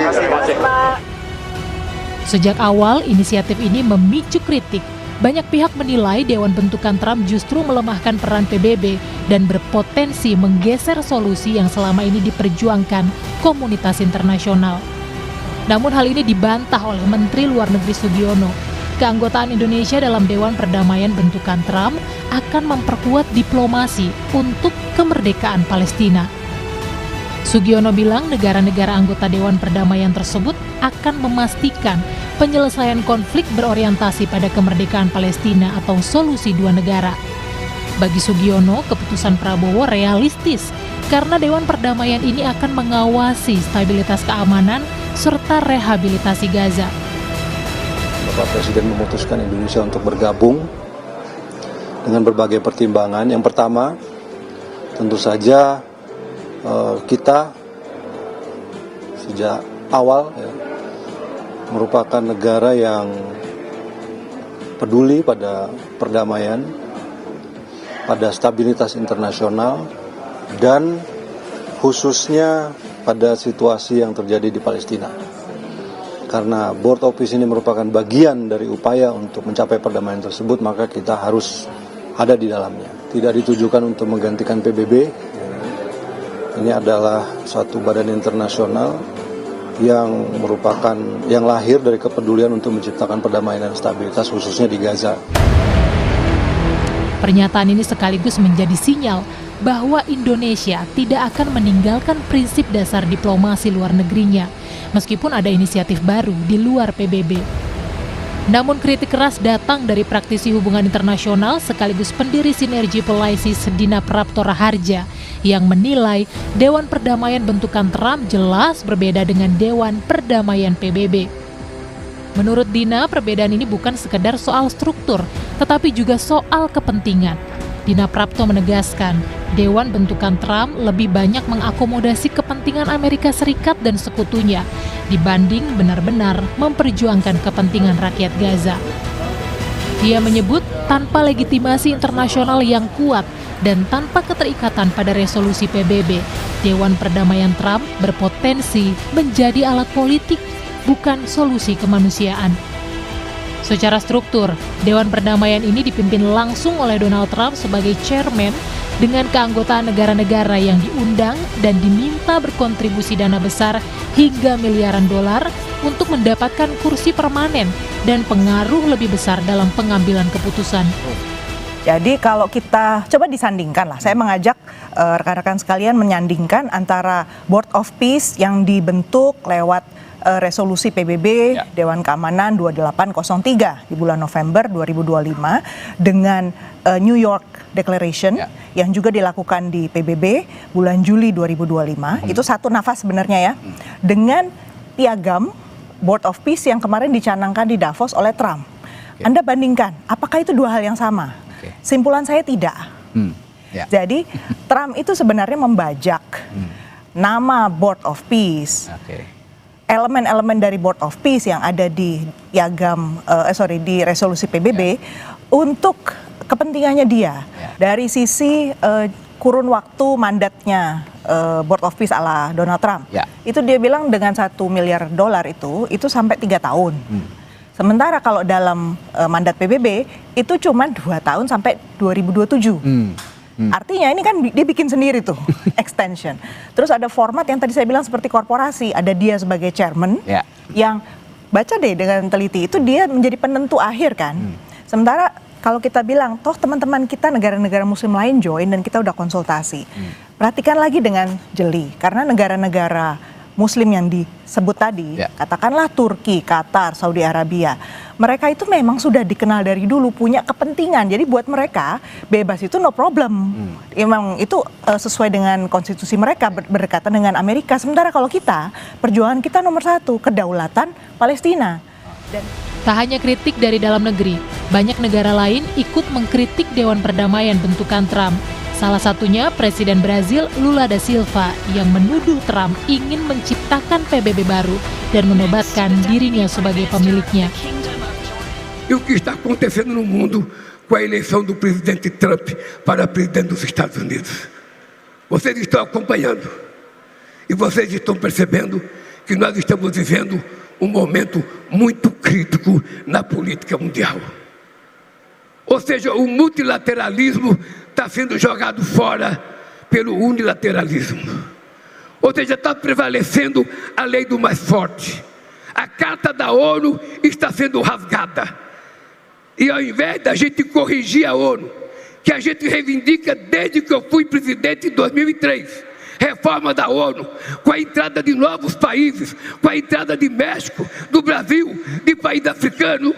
Sejak awal, inisiatif ini memicu kritik. Banyak pihak menilai Dewan Bentukan Trump justru melemahkan peran PBB dan berpotensi menggeser solusi yang selama ini diperjuangkan komunitas internasional. Namun hal ini dibantah oleh Menteri Luar Negeri Sugiono. Keanggotaan Indonesia dalam Dewan Perdamaian Bentukan Trump akan memperkuat diplomasi untuk kemerdekaan Palestina. Sugiono bilang negara-negara anggota Dewan Perdamaian tersebut akan memastikan penyelesaian konflik berorientasi pada kemerdekaan Palestina atau solusi dua negara. Bagi Sugiono, keputusan Prabowo realistis karena Dewan Perdamaian ini akan mengawasi stabilitas keamanan serta rehabilitasi Gaza. Bapak Presiden memutuskan Indonesia untuk bergabung dengan berbagai pertimbangan. Yang pertama, tentu saja kita sejak awal merupakan negara yang peduli pada perdamaian, pada stabilitas internasional, dan khususnya pada situasi yang terjadi di Palestina. Karena Board of Peace ini merupakan bagian dari upaya untuk mencapai perdamaian tersebut, maka kita harus ada di dalamnya. Tidak ditujukan untuk menggantikan PBB. Ini adalah suatu badan internasional yang merupakan yang lahir dari kepedulian untuk menciptakan perdamaian dan stabilitas khususnya di Gaza. Pernyataan ini sekaligus menjadi sinyal bahwa Indonesia tidak akan meninggalkan prinsip dasar diplomasi luar negerinya, meskipun ada inisiatif baru di luar PBB. Namun kritik keras datang dari praktisi hubungan internasional sekaligus pendiri Sinergi Polaisis Dina Prapto Raharja yang menilai Dewan Perdamaian Bentukan Trump jelas berbeda dengan Dewan Perdamaian PBB. Menurut Dina, perbedaan ini bukan sekedar soal struktur, tetapi juga soal kepentingan. Dina Prapto menegaskan, Dewan Bentukan Trump lebih banyak mengakomodasi kepentingan Amerika Serikat dan sekutunya dibanding benar-benar memperjuangkan kepentingan rakyat Gaza. Dia menyebut tanpa legitimasi internasional yang kuat dan tanpa keterikatan pada resolusi PBB, Dewan Perdamaian Trump berpotensi menjadi alat politik, bukan solusi kemanusiaan. Secara struktur, Dewan Perdamaian ini dipimpin langsung oleh Donald Trump sebagai chairman dengan keanggotaan negara-negara yang diundang dan diminta berkontribusi dana besar hingga miliaran dolar untuk mendapatkan kursi permanen dan pengaruh lebih besar dalam pengambilan keputusan. Jadi kalau kita coba disandingkan lah, saya mengajak rekan-rekan sekalian menyandingkan antara Board of Peace yang dibentuk lewat resolusi PBB Dewan Keamanan 2803 di bulan November 2025 dengan New York Declaration yang juga dilakukan di PBB bulan Juli 2025. Itu satu nafas sebenarnya ya. Dengan piagam Board of Peace yang kemarin dicanangkan di Davos oleh Trump. Anda bandingkan, apakah itu dua hal yang sama? Simpulan saya tidak. Jadi Trump itu sebenarnya membajak nama Board of Peace, elemen-elemen dari Board of Peace yang ada di di resolusi PBB untuk kepentingannya dia dari sisi kurun waktu mandatnya Board of Peace ala Donald Trump. Itu dia bilang dengan $1 miliar itu sampai 3 tahun. Sementara kalau dalam mandat PBB itu cuma 2 tahun sampai 2027. Artinya ini kan dia bikin sendiri tuh extension. Terus ada format yang tadi saya bilang seperti korporasi, ada dia sebagai chairman yang baca deh dengan teliti itu dia menjadi penentu akhir kan. Sementara kalau kita bilang toh teman-teman kita negara-negara muslim lain join dan kita udah konsultasi. Perhatikan lagi dengan jeli karena negara-negara muslim yang disebut tadi, katakanlah Turki, Qatar, Saudi Arabia, mereka itu memang sudah dikenal dari dulu punya kepentingan. Jadi buat mereka bebas itu no problem. Memang itu sesuai dengan konstitusi mereka berdekatan dengan Amerika. Sementara kalau kita, perjuangan kita nomor 1, kedaulatan Palestina. Dan tak hanya kritik dari dalam negeri, banyak negara lain ikut mengkritik Dewan Perdamaian bentukan Trump. Salah satunya Presiden Brazil Lula da Silva yang menuduh Trump ingin menciptakan PBB baru dan menobatkan dirinya sebagai pemiliknya. E o que está acontecendo no mundo com a eleição do presidente Trump para presidente dos Estados Unidos? Vocês estão acompanhando e vocês estão percebendo que nós estamos vivendo um momento muito crítico na política mundial. Ou seja, o multilateralismo está sendo jogado fora pelo unilateralismo. Ou seja, está prevalecendo a lei do mais forte. A Carta da ONU está sendo rasgada. E ao invés da gente corrigir a ONU, que a gente reivindica desde que eu fui presidente em 2003, reforma da ONU, com a entrada de novos países, com a entrada de México, do Brasil, de país africano,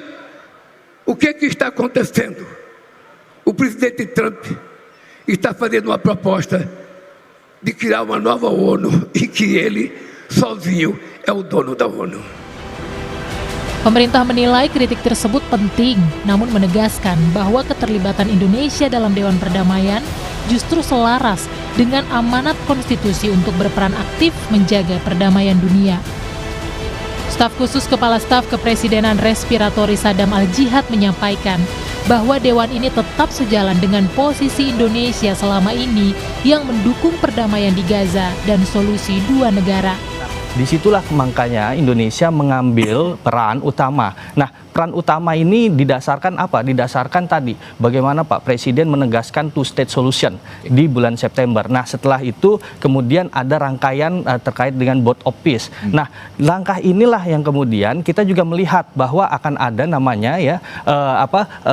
o que está acontecendo? O presidente Trump está fazendo uma proposta de criar uma nova ONU em que ele, sozinho, é o dono da ONU. Pemerintah menilai kritik tersebut penting, namun menegaskan bahwa keterlibatan Indonesia dalam Dewan Perdamaian justru selaras dengan amanat konstitusi untuk berperan aktif menjaga perdamaian dunia. Staf khusus Kepala Staf Kepresidenan Respiratori Sadam Al-Jihad menyampaikan bahwa Dewan ini tetap sejalan dengan posisi Indonesia selama ini yang mendukung perdamaian di Gaza dan solusi dua negara. Disitulah makanya Indonesia mengambil peran utama. Nah, peran utama ini didasarkan apa? Didasarkan tadi bagaimana Pak Presiden menegaskan two-state solution di bulan September. Nah, setelah itu kemudian ada rangkaian terkait dengan Board of Peace. Nah, langkah inilah yang kemudian kita juga melihat bahwa akan ada namanya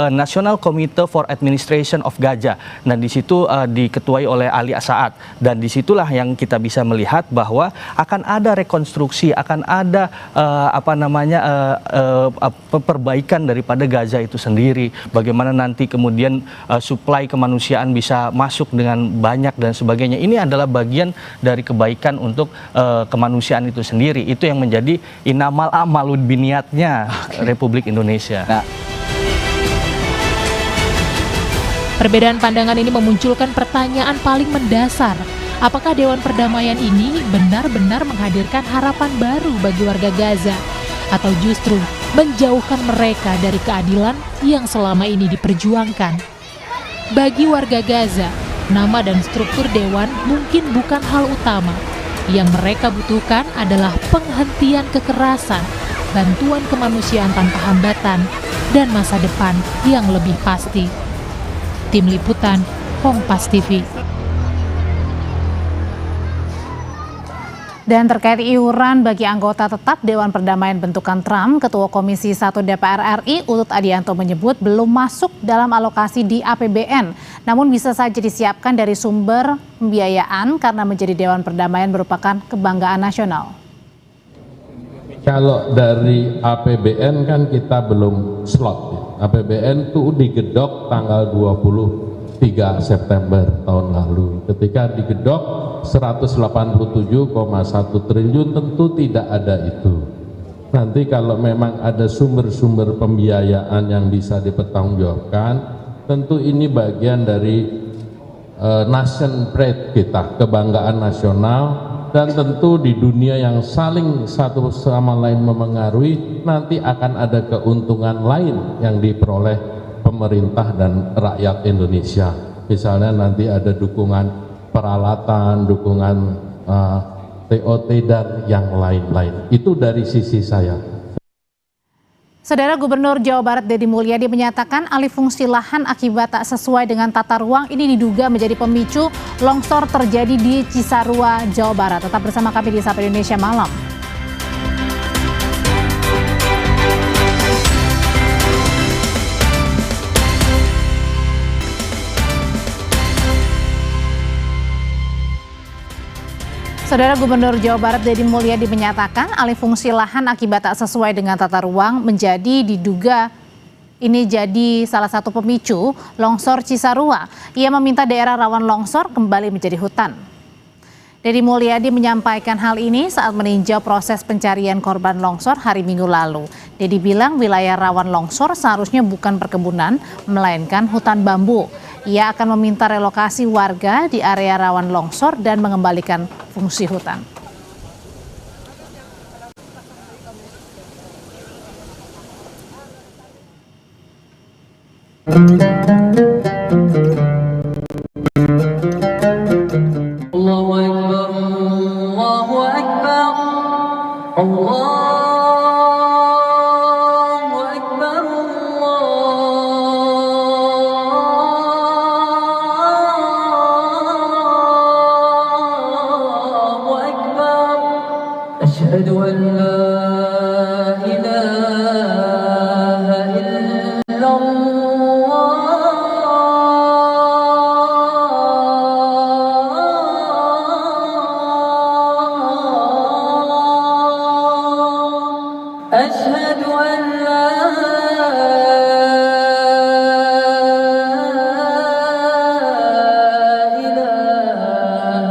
National Committee for Administration of Gaza. Nah, di situ diketuai oleh Ali Saad dan disitulah yang kita bisa melihat bahwa akan ada rekonstruksi, akan ada perbaikan daripada Gaza itu sendiri, bagaimana nanti kemudian suplai kemanusiaan bisa masuk dengan banyak dan sebagainya. Ini adalah bagian dari kebaikan untuk kemanusiaan itu sendiri. Itu yang menjadi inamal amalud biniatnya Republik Indonesia. Nah, perbedaan pandangan ini memunculkan pertanyaan paling mendasar. Apakah Dewan Perdamaian ini benar-benar menghadirkan harapan baru bagi warga Gaza? Atau justru menjauhkan mereka dari keadilan yang selama ini diperjuangkan? Bagi warga Gaza, nama dan struktur Dewan mungkin bukan hal utama. Yang mereka butuhkan adalah penghentian kekerasan, bantuan kemanusiaan tanpa hambatan, dan masa depan yang lebih pasti. Tim Liputan, Kompas TV. Dan terkait iuran bagi anggota tetap Dewan Perdamaian bentukan Trump, Ketua Komisi 1 DPR RI Utut Adianto menyebut belum masuk dalam alokasi di APBN, namun bisa saja disiapkan dari sumber pembiayaan karena menjadi Dewan Perdamaian merupakan kebanggaan nasional. Kalau dari APBN kan kita belum slot. APBN itu digedok tanggal 23 September tahun lalu. Ketika digedok 187,1 triliun tentu tidak ada itu. Nanti kalau memang ada sumber-sumber pembiayaan yang bisa dipertanggungjawabkan, tentu ini bagian dari nation pride kita, kebanggaan nasional dan tentu di dunia yang saling satu sama lain memengaruhi, nanti akan ada keuntungan lain yang diperoleh pemerintah dan rakyat Indonesia. Misalnya nanti ada dukungan peralatan, dukungan TOT dan yang lain-lain. Itu dari sisi saya. Saudara Gubernur Jawa Barat Deddy Mulyadi menyatakan alih fungsi lahan akibat tak sesuai dengan tata ruang ini diduga menjadi pemicu longsor terjadi di Cisarua, Jawa Barat. Tetap bersama kami di Sapa Indonesia Malam. Saudara Gubernur Jawa Barat Deddy Mulyadi menyatakan alih fungsi lahan akibat tak sesuai dengan tata ruang menjadi diduga ini jadi salah satu pemicu longsor Cisarua. Ia meminta daerah rawan longsor kembali menjadi hutan. Deddy Mulyadi menyampaikan hal ini saat meninjau proses pencarian korban longsor hari Minggu lalu. Deddy bilang wilayah rawan longsor seharusnya bukan perkebunan, melainkan hutan bambu. Ia akan meminta relokasi warga di area rawan longsor dan mengembalikan fungsi hutan. Allahu Akbar, Allahu Akbar, Allahu Akbar, Allahu Akbar. Asyhadu an la ilaha illallah. أشهد أن لا إله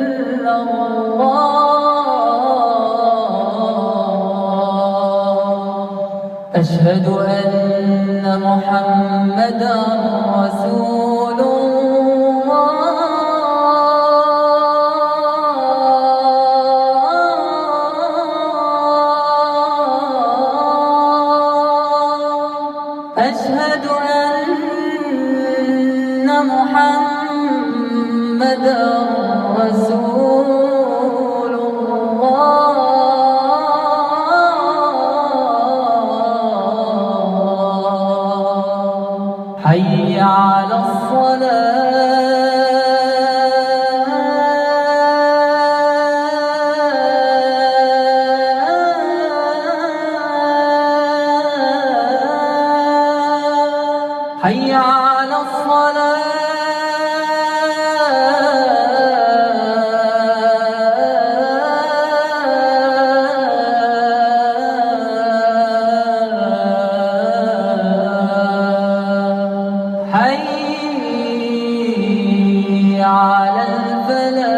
إلا الله أشهد أن محمدا رسول أشهد أن محمدا رسول الله حي على الصلاة حي على الصلاة حي على الفلاح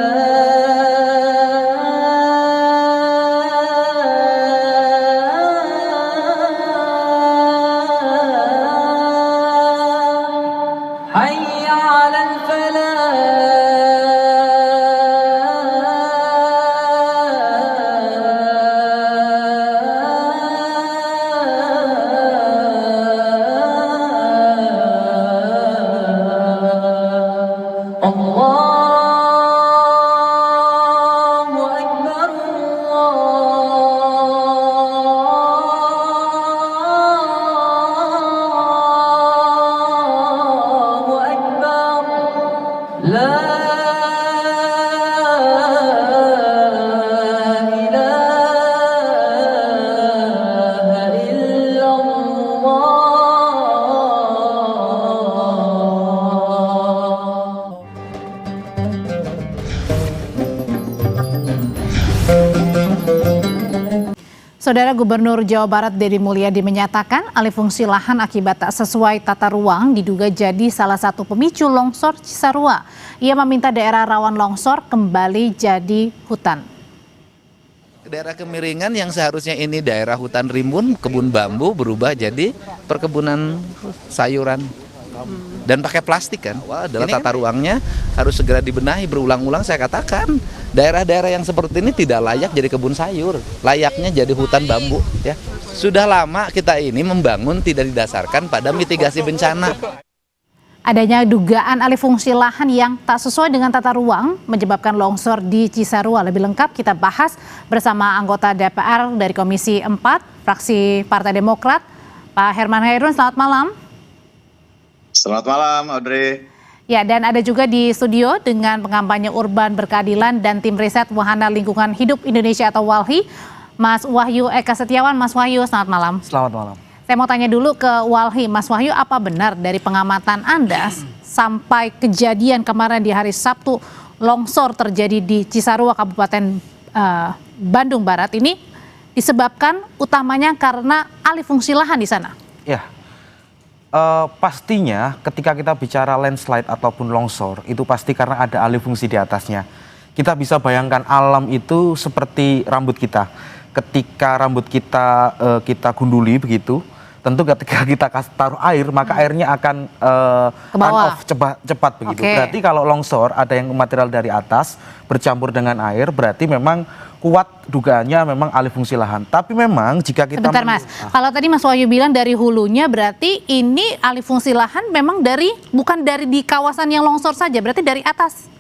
حي على الفلاح الله أكبر الله أكبر لا إله إلا الله. Saudara Gubernur Jawa Barat Deddy Mulyadi menyatakan alih fungsi lahan akibat tak sesuai tata ruang diduga jadi salah satu pemicu longsor Cisarua. Ia meminta daerah rawan longsor kembali jadi hutan. Daerah Kemiringan yang seharusnya ini daerah hutan rimbun, kebun bambu berubah jadi perkebunan sayuran. dan pakai plastik kan. Adalah tata ruangnya harus segera dibenahi berulang-ulang. Saya katakan daerah-daerah yang seperti ini tidak layak jadi kebun sayur, layaknya jadi hutan bambu ya. Sudah lama kita ini membangun tidak didasarkan pada mitigasi bencana. Adanya dugaan alih fungsi lahan yang tak sesuai dengan tata ruang menyebabkan longsor di Cisarua. Lebih lengkap kita bahas bersama anggota DPR dari Komisi 4, fraksi Partai Demokrat, Pak Herman Khairun. Selamat malam. Selamat malam, Audrey. Ya, dan ada juga di studio dengan pengampanye urban berkeadilan dan tim riset Wahana Lingkungan Hidup Indonesia atau WALHI, Mas Wahyu Eka Setiawan. Mas Wahyu, selamat malam. Selamat malam. Saya mau tanya dulu ke WALHI, Mas Wahyu, apa benar dari pengamatan Anda sampai kejadian kemarin di hari Sabtu longsor terjadi di Cisarua, Kabupaten Bandung Barat ini disebabkan utamanya karena alih fungsi lahan di sana? Ya, pastinya ketika kita bicara landslide ataupun longsor itu pasti karena ada alih fungsi di atasnya. Kita bisa bayangkan alam itu seperti rambut kita. Ketika rambut kita kita gunduli begitu, tentu ketika kita taruh air maka airnya akan run off cepat begitu. Berarti kalau longsor ada yang material dari atas bercampur dengan air, berarti memang kuat dugaannya memang alih fungsi lahan. Tapi memang jika kita Sebentar Mas, kalau tadi Mas Wahyu bilang dari hulunya, berarti ini alih fungsi lahan memang bukan dari di kawasan yang longsor saja, berarti dari atas?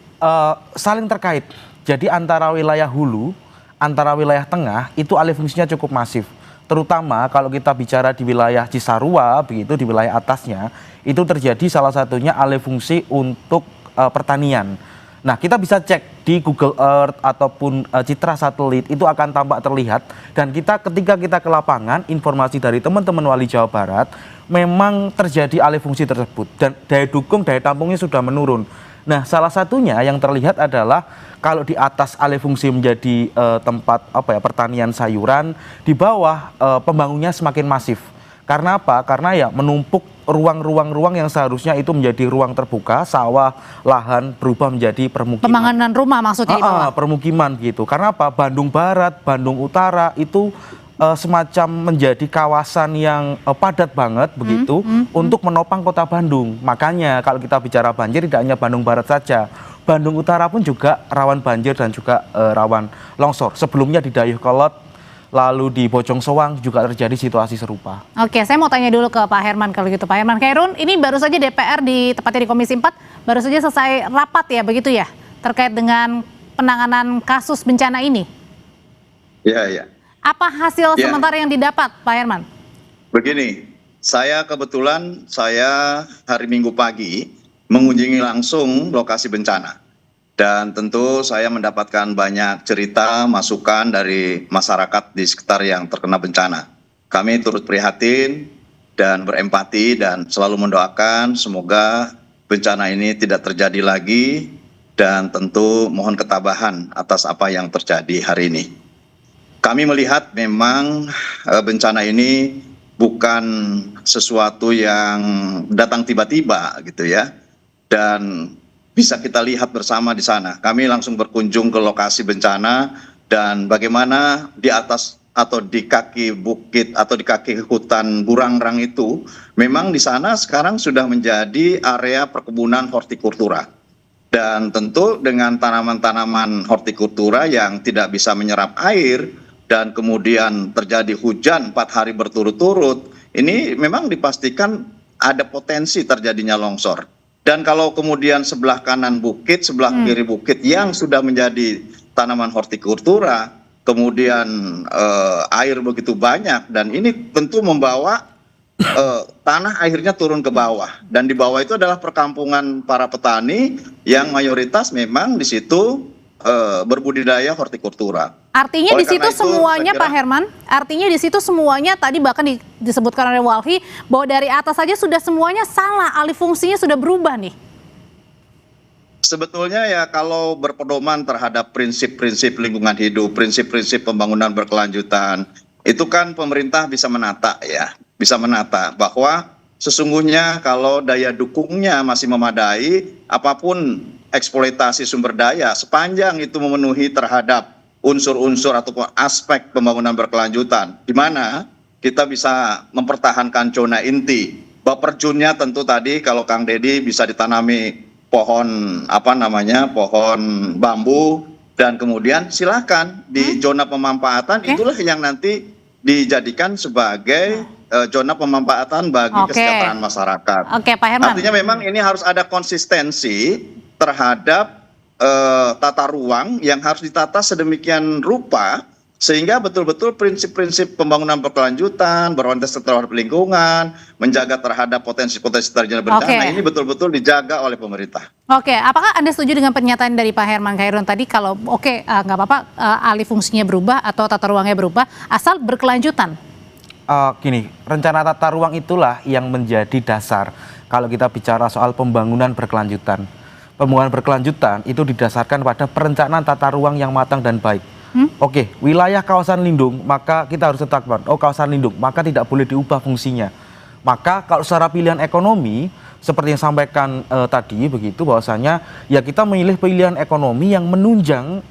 Saling terkait. Jadi antara wilayah hulu, antara wilayah tengah itu alih fungsinya cukup masif. Terutama kalau kita bicara di wilayah Cisarua, begitu di wilayah atasnya, itu terjadi salah satunya alih fungsi untuk pertanian. Nah, kita bisa cek di Google Earth ataupun citra satelit, itu akan tampak terlihat. Dan ketika kita ke lapangan, informasi dari teman-teman Wali Jawa Barat, memang terjadi alih fungsi tersebut. Dan daya dukung, daya tampungnya sudah menurun. Nah, salah satunya yang terlihat adalah kalau di atas alih fungsi menjadi tempat pertanian sayuran, di bawah pembangunnya semakin masif. Karena apa? Karena ya menumpuk ruang-ruang yang seharusnya itu menjadi ruang terbuka, sawah, lahan berubah menjadi permukiman. Pembangunan rumah maksudnya di bawah? Permukiman gitu. Karena apa? Bandung Barat, Bandung Utara itu semacam menjadi kawasan yang padat banget begitu untuk menopang kota Bandung. Makanya kalau kita bicara banjir tidak hanya Bandung Barat saja, Bandung Utara pun juga rawan banjir dan juga rawan longsor. Sebelumnya di Dayeuhkolot, lalu di Bojong Soang juga terjadi situasi serupa. Oke, saya mau tanya dulu ke Pak Herman kalau gitu. Pak Herman Khairun, ini baru saja DPR tepatnya di Komisi 4 baru saja selesai rapat ya, begitu ya, terkait dengan penanganan kasus bencana ini. Iya. Apa hasil sementara yang didapat, Pak Herman? Begini, saya kebetulan hari Minggu pagi mengunjungi langsung lokasi bencana. Dan tentu saya mendapatkan banyak cerita, masukan dari masyarakat di sekitar yang terkena bencana. Kami turut prihatin dan berempati dan selalu mendoakan semoga bencana ini tidak terjadi lagi dan tentu mohon ketabahan atas apa yang terjadi hari ini. Kami melihat memang bencana ini bukan sesuatu yang datang tiba-tiba gitu ya. Dan bisa kita lihat bersama di sana. Kami langsung berkunjung ke lokasi bencana dan bagaimana di atas atau di kaki bukit atau di kaki hutan Burangrang itu memang di sana sekarang sudah menjadi area perkebunan hortikultura. Dan tentu dengan tanaman-tanaman hortikultura yang tidak bisa menyerap air dan kemudian terjadi hujan 4 hari berturut-turut, ini memang dipastikan ada potensi terjadinya longsor. Dan kalau kemudian sebelah kanan bukit, sebelah kiri bukit yang sudah menjadi tanaman hortikultura, kemudian air begitu banyak, dan ini tentu membawa tanah akhirnya turun ke bawah. Dan di bawah itu adalah perkampungan para petani yang mayoritas memang di situ berbudidaya hortikultura. Artinya di situ semuanya, Pak Herman, artinya di situ semuanya tadi bahkan disebutkan oleh WALHI bahwa dari atas saja sudah semuanya salah, alih fungsinya sudah berubah nih. Sebetulnya ya kalau berpedoman terhadap prinsip-prinsip lingkungan hidup, prinsip-prinsip pembangunan berkelanjutan, itu kan pemerintah bisa menata ya, bisa menata bahwa sesungguhnya kalau daya dukungnya masih memadai, apapun eksploitasi sumber daya sepanjang itu memenuhi terhadap unsur-unsur ataupun aspek pembangunan berkelanjutan, di mana kita bisa mempertahankan zona inti Baperjunnya tentu tadi kalau Kang Deddy bisa ditanami pohon pohon bambu, dan kemudian silakan di zona pemanfaatan itulah yang nanti dijadikan sebagai zona pemanfaatan bagi kesejahteraan masyarakat. Oke, Pak Herman. Artinya memang ini harus ada konsistensi terhadap tata ruang yang harus ditata sedemikian rupa sehingga betul-betul prinsip-prinsip pembangunan berkelanjutan, berorientasi terhadap lingkungan, menjaga terhadap potensi-potensi terjadinya bencana ini betul-betul dijaga oleh pemerintah. Oke, apakah Anda setuju dengan pernyataan dari Pak Herman Khairun tadi kalau nggak apa-apa alih fungsinya berubah atau tata ruangnya berubah asal berkelanjutan? Gini, rencana tata ruang itulah yang menjadi dasar kalau kita bicara soal pembangunan berkelanjutan. Pembangunan berkelanjutan itu didasarkan pada perencanaan tata ruang yang matang dan baik. Oke, wilayah kawasan lindung, maka kita harus tetapkan, kawasan lindung, maka tidak boleh diubah fungsinya. Maka kalau secara pilihan ekonomi, seperti yang sampaikan tadi, begitu bahwasanya ya kita memilih pilihan ekonomi yang menunjang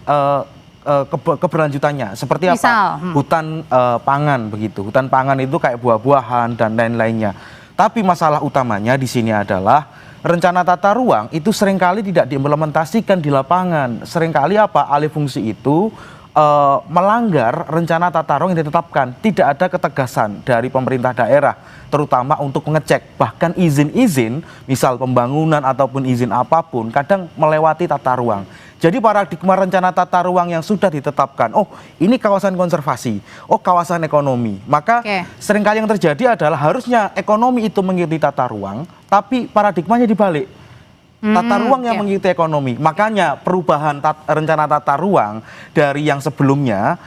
keberlanjutannya. Seperti apa? Hutan pangan, begitu. Hutan pangan itu kayak buah-buahan dan lain-lainnya. Tapi masalah utamanya di sini adalah rencana tata ruang itu seringkali tidak diimplementasikan di lapangan. Seringkali alih fungsi itu melanggar rencana tata ruang yang ditetapkan. Tidak ada ketegasan dari pemerintah daerah, terutama untuk mengecek. Bahkan izin-izin, misal pembangunan ataupun izin apapun, kadang melewati tata ruang. Jadi paradigma rencana tata ruang yang sudah ditetapkan, ini kawasan konservasi, kawasan ekonomi. Maka seringkali yang terjadi adalah harusnya ekonomi itu mengikuti tata ruang, tapi paradigmanya dibalik. Tata ruang yang mengikuti ekonomi. Makanya perubahan rencana tata ruang dari yang sebelumnya,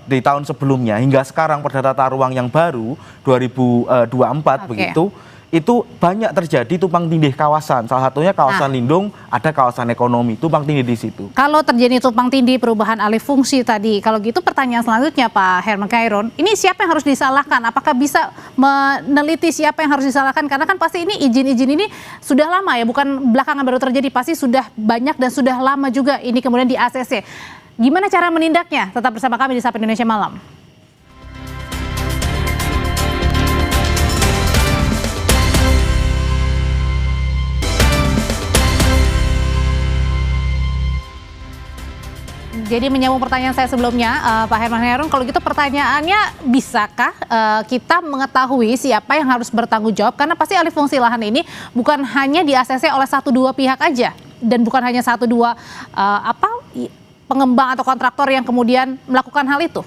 di tahun sebelumnya hingga sekarang pada tata ruang yang baru 2024 begitu, itu banyak terjadi tumpang tindih kawasan. Salah satunya kawasan lindung, ada kawasan ekonomi, tumpang tindih di situ. Kalau terjadi tumpang tindih perubahan alih fungsi tadi, kalau gitu pertanyaan selanjutnya Pak Herman Khairun, ini siapa yang harus disalahkan? Apakah bisa meneliti siapa yang harus disalahkan? Karena kan pasti ini izin-izin ini sudah lama ya, bukan belakangan baru terjadi, pasti sudah banyak dan sudah lama juga ini kemudian di ACC. Gimana cara menindaknya? Tetap bersama kami di Sapa Indonesia Malam. Jadi menyambung pertanyaan saya sebelumnya, Pak Herman Khairun, kalau gitu pertanyaannya, bisakah kita mengetahui siapa yang harus bertanggung jawab? Karena pasti alih fungsi lahan ini bukan hanya di ACC oleh 1-2 pihak aja, dan bukan hanya 1-2 pengembang atau kontraktor yang kemudian melakukan hal itu.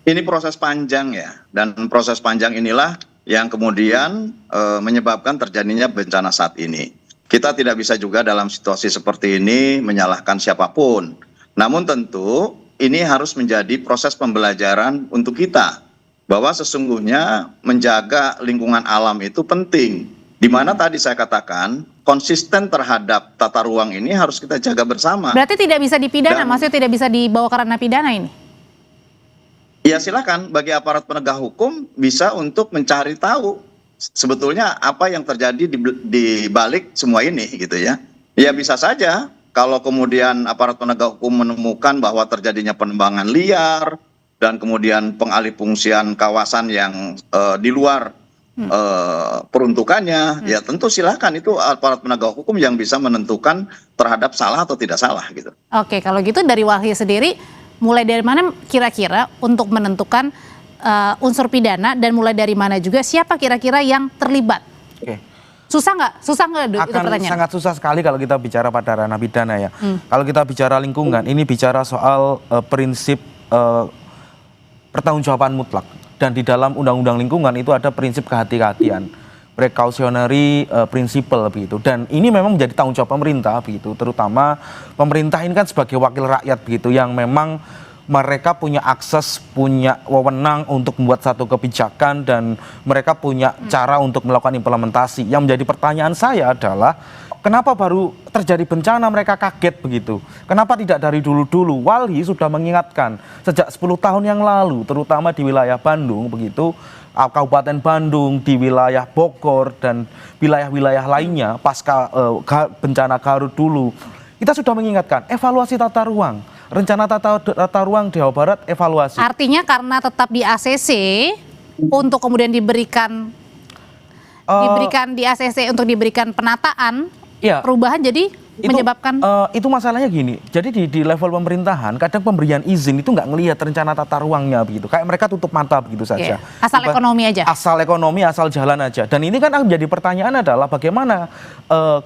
Ini proses panjang ya, dan proses panjang inilah yang kemudian menyebabkan terjadinya bencana saat ini. Kita tidak bisa juga dalam situasi seperti ini menyalahkan siapapun. Namun tentu ini harus menjadi proses pembelajaran untuk kita. Bahwa sesungguhnya menjaga lingkungan alam itu penting. Di mana tadi saya katakan konsisten terhadap tata ruang ini harus kita jaga bersama. Berarti tidak bisa dipidana, maksudnya tidak bisa dibawa ke ranah pidana ini? Ya silakan bagi aparat penegak hukum bisa untuk mencari tahu sebetulnya apa yang terjadi di balik semua ini gitu ya. Ya bisa saja kalau kemudian aparat penegak hukum menemukan bahwa terjadinya penembangan liar dan kemudian pengalihfungsian kawasan yang di luar peruntukannya, ya tentu silakan, itu aparat penegak hukum yang bisa menentukan terhadap salah atau tidak salah gitu. Oke, kalau gitu dari Walhi sendiri mulai dari mana kira-kira untuk menentukan unsur pidana, dan mulai dari mana juga siapa kira-kira yang terlibat? Susah nggak itu pertanyaan? Sangat susah sekali kalau kita bicara pada ranah pidana ya. Kalau kita bicara lingkungan, ini bicara soal prinsip pertanggungjawaban mutlak, dan di dalam undang-undang lingkungan itu ada prinsip kehati-hatian, precautionary principle begitu, dan ini memang menjadi tanggung jawab pemerintah begitu, terutama pemerintah ini kan sebagai wakil rakyat begitu, yang memang mereka punya akses, punya wewenang untuk membuat satu kebijakan, dan mereka punya cara untuk melakukan implementasi. Yang menjadi pertanyaan saya adalah, kenapa baru terjadi bencana mereka kaget begitu? Kenapa tidak dari dulu-dulu? Walhi sudah mengingatkan sejak 10 tahun yang lalu, terutama di wilayah Bandung begitu, Kabupaten Bandung, di wilayah Bogor dan wilayah-wilayah lainnya pasca bencana Garut dulu. Kita sudah mengingatkan evaluasi tata ruang. Rencana tata ruang Jawa Barat evaluasi. Artinya karena tetap di ACC untuk kemudian diberikan diberikan di ACC untuk diberikan penataan, perubahan jadi menyebabkan itu masalahnya gini. Jadi di level pemerintahan kadang pemberian izin itu nggak ngelihat rencana tata ruangnya begitu. Kayak mereka tutup mata begitu saja. Asal ekonomi aja. Asal ekonomi, asal jalan aja. Dan ini kan yang menjadi pertanyaan adalah bagaimana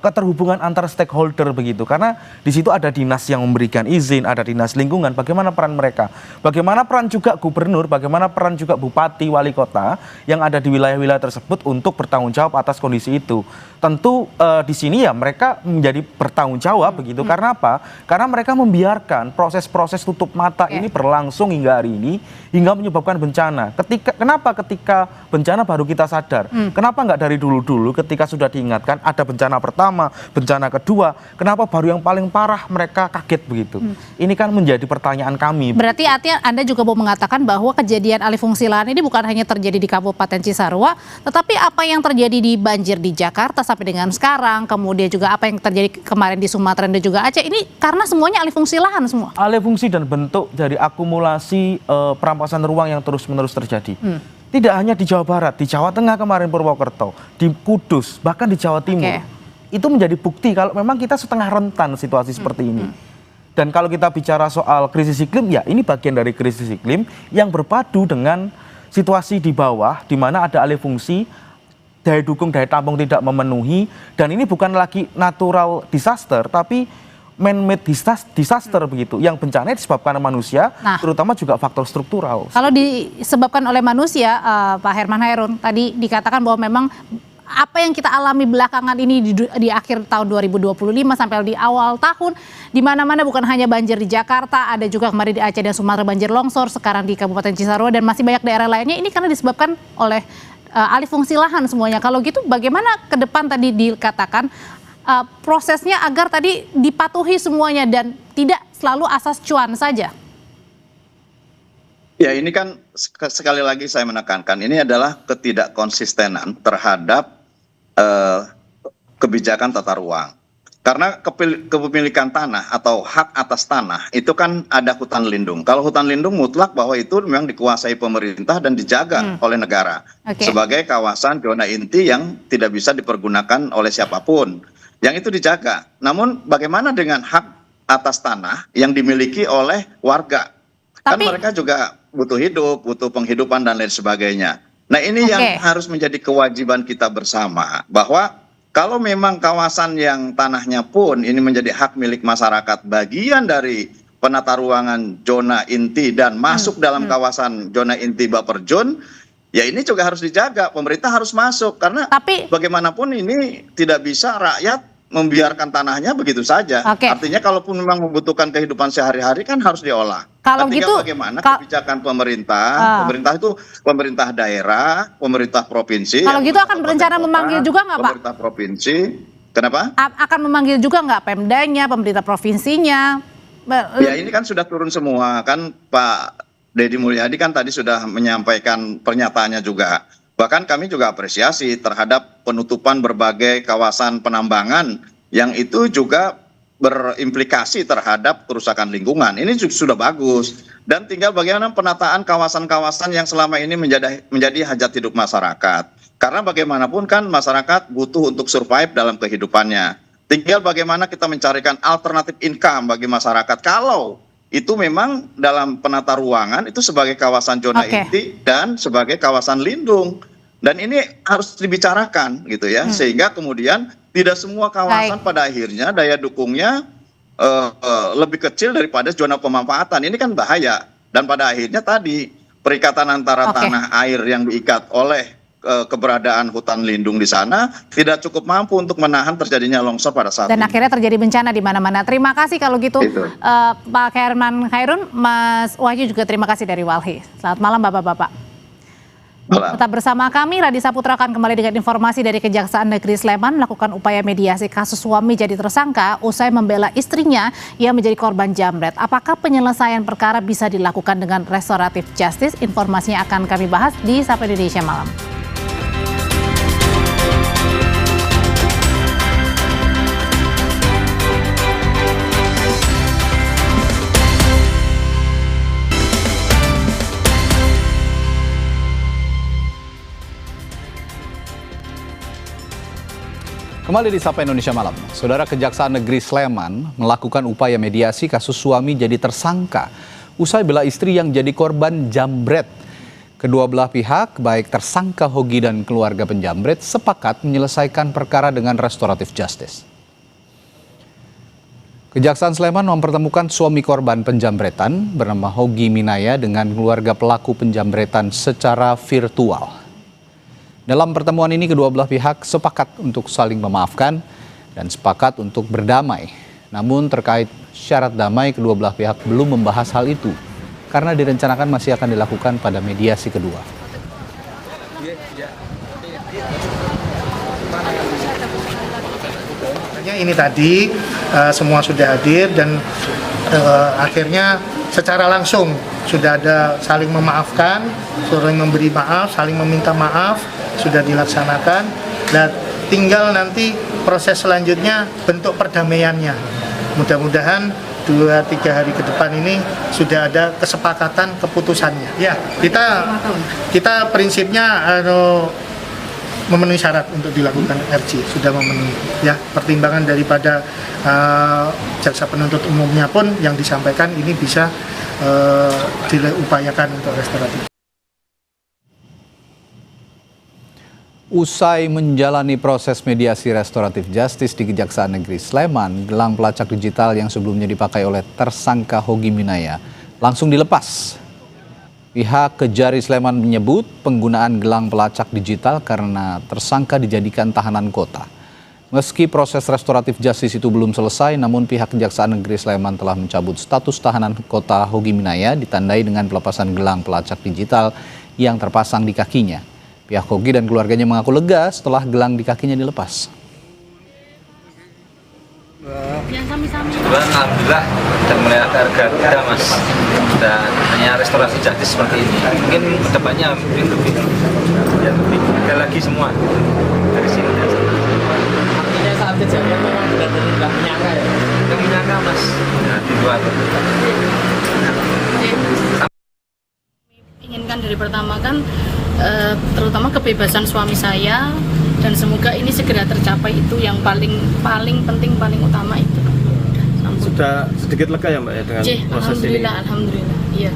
keterhubungan antar stakeholder begitu. Karena di situ ada dinas yang memberikan izin, ada dinas lingkungan. Bagaimana peran mereka? Bagaimana peran juga gubernur? Bagaimana peran juga bupati, wali kota yang ada di wilayah-wilayah tersebut untuk bertanggung jawab atas kondisi itu? Tentu di sini ya mereka menjadi bertanggung jawab begitu. Karena apa? Karena mereka membiarkan proses-proses tutup mata ini berlangsung hingga hari ini hingga menyebabkan bencana. Kenapa ketika bencana baru kita sadar? Kenapa nggak dari dulu-dulu ketika sudah diingatkan ada bencana pertama, bencana kedua, kenapa baru yang paling parah mereka kaget begitu? Ini kan menjadi pertanyaan kami. Berarti artinya Anda juga mau mengatakan bahwa kejadian alih fungsi lahan ini bukan hanya terjadi di Kabupaten Cisarua, tetapi apa yang terjadi di banjir di Jakarta sampai dengan sekarang, kemudian juga apa yang terjadi kemarin di Sumatera dan juga Aceh, ini karena semuanya alih fungsi lahan semua. Alih fungsi dan bentuk dari akumulasi perampasan ruang yang terus-menerus terjadi. Tidak hanya di Jawa Barat, di Jawa Tengah kemarin Purwokerto, di Kudus, bahkan di Jawa Timur. Itu menjadi bukti kalau memang kita setengah rentan situasi seperti ini. Dan kalau kita bicara soal krisis iklim, ya ini bagian dari krisis iklim yang berpadu dengan situasi di bawah, di mana ada alih fungsi, daya dukung, daya tampung tidak memenuhi, dan ini bukan lagi natural disaster, tapi man-made disaster begitu, yang bencana disebabkan manusia, terutama juga faktor struktural. Kalau disebabkan oleh manusia, Pak Herman Hairun, tadi dikatakan bahwa memang apa yang kita alami belakangan ini di akhir tahun 2025 sampai di awal tahun, di mana-mana bukan hanya banjir di Jakarta, ada juga kemarin di Aceh dan Sumatera banjir longsor, sekarang di Kabupaten Cisarua dan masih banyak daerah lainnya, ini karena disebabkan oleh alih fungsi lahan semuanya. Kalau gitu bagaimana ke depan tadi dikatakan prosesnya agar tadi dipatuhi semuanya dan tidak selalu asas cuan saja? Ya, ini kan sekali lagi saya menekankan, ini adalah ketidakkonsistenan terhadap kebijakan tata ruang. Karena kepemilikan tanah atau hak atas tanah itu kan ada hutan lindung. Kalau hutan lindung mutlak bahwa itu memang dikuasai pemerintah dan dijaga oleh negara sebagai kawasan zona inti yang tidak bisa dipergunakan oleh siapapun. Yang itu dijaga. Namun bagaimana dengan hak atas tanah yang dimiliki oleh warga? Kan mereka juga butuh hidup, butuh penghidupan dan lain sebagainya. Nah ini yang harus menjadi kewajiban kita bersama, bahwa kalau memang kawasan yang tanahnya pun ini menjadi hak milik masyarakat, bagian dari penata ruangan zona inti dan masuk dalam kawasan zona inti Baperjun, ya ini juga harus dijaga, pemerintah harus masuk, karena bagaimanapun ini tidak bisa rakyat membiarkan tanahnya begitu saja. Artinya kalaupun memang membutuhkan kehidupan sehari-hari kan harus diolah. Kalau gitu bagaimana kebijakan pemerintah, pemerintah itu pemerintah daerah, pemerintah provinsi. Kalau gitu akan berencana memanggil juga nggak Pak? Pemerintah provinsi, kenapa? Akan memanggil juga nggak Pemdanya, pemerintah provinsinya? Ya ini kan sudah turun semua, kan Pak Deddy Mulyadi kan tadi sudah menyampaikan pernyataannya juga. Bahkan kami juga apresiasi terhadap penutupan berbagai kawasan penambangan yang itu juga berimplikasi terhadap kerusakan lingkungan. Ini sudah bagus. Dan tinggal bagaimana penataan kawasan-kawasan yang selama ini menjadi hajat hidup masyarakat. Karena bagaimanapun kan masyarakat butuh untuk survive dalam kehidupannya. Tinggal bagaimana kita mencarikan alternatif income bagi masyarakat. Kalau itu memang dalam penata ruangan itu sebagai kawasan zona inti dan sebagai kawasan lindung. Dan ini harus dibicarakan gitu ya, sehingga kemudian tidak semua kawasan pada akhirnya daya dukungnya lebih kecil daripada zona pemanfaatan. Ini kan bahaya. Dan pada akhirnya tadi perikatan antara tanah air yang diikat oleh keberadaan hutan lindung di sana tidak cukup mampu untuk menahan terjadinya longsor pada saat dan ini. Akhirnya terjadi bencana di mana-mana. Terima kasih kalau gitu Pak Herman Hairun, Mas Wahyu juga terima kasih dari Walhi. Selamat malam Bapak-bapak. Tetap bersama kami, Radisa Putra akan kembali dengan informasi dari Kejaksaan Negeri Sleman melakukan upaya mediasi kasus suami jadi tersangka usai membela istrinya yang menjadi korban jamret. Apakah penyelesaian perkara bisa dilakukan dengan restoratif justice? Informasinya akan kami bahas di Sapa Indonesia Malam. Kembali di Sapa Indonesia Malam. Saudara, Kejaksaan Negeri Sleman melakukan upaya mediasi kasus suami jadi tersangka usai bela istri yang jadi korban jambret. Kedua belah pihak, baik tersangka Hogi dan keluarga penjambret, sepakat menyelesaikan perkara dengan restoratif justice. Kejaksaan Sleman mempertemukan suami korban penjambretan bernama Hogi Minaya dengan keluarga pelaku penjambretan secara virtual. Dalam pertemuan ini kedua belah pihak sepakat untuk saling memaafkan dan sepakat untuk berdamai. Namun terkait syarat damai kedua belah pihak belum membahas hal itu karena direncanakan masih akan dilakukan pada mediasi kedua. Ini tadi semua sudah hadir dan akhirnya secara langsung sudah ada saling memaafkan, saling memberi maaf, saling meminta maaf, sudah dilaksanakan. Dan tinggal nanti proses selanjutnya bentuk perdamaiannya. Mudah-mudahan 2-3 hari ke depan ini sudah ada kesepakatan keputusannya. Ya, kita prinsipnya memenuhi syarat untuk dilakukan RJ, sudah memenuhi. Ya, pertimbangan daripada jaksa penuntut umumnya pun yang disampaikan ini bisa diupayakan untuk restoratif. Usai menjalani proses mediasi restoratif justice di Kejaksaan Negeri Sleman, gelang pelacak digital yang sebelumnya dipakai oleh tersangka Hogi Minaya langsung dilepas. Pihak Kejari Sleman menyebut penggunaan gelang pelacak digital karena tersangka dijadikan tahanan kota. Meski proses restoratif justice itu belum selesai, namun pihak Kejaksaan Negeri Sleman telah mencabut status tahanan kota Hogi Minaya ditandai dengan pelepasan gelang pelacak digital yang terpasang di kakinya. Pihak Hogi dan keluarganya mengaku lega setelah gelang di kakinya dilepas. Alhamdulillah dan melihat harga kita mas, dan hanya restorasi justice seperti ini. Mungkin kedepannya lebih ada lagi semua dari sini. Artinya saat kejadian memang benar-benar nggak menyangka ya? Nggak menyangka mas, ya, di luar. Inginkan dari pertama kan terutama kebebasan suami saya, dan semoga ini segera tercapai, itu yang paling penting, paling utama itu. Sudah sedikit lega ya Mbak ya dengan proses ini? Alhamdulillah, iya.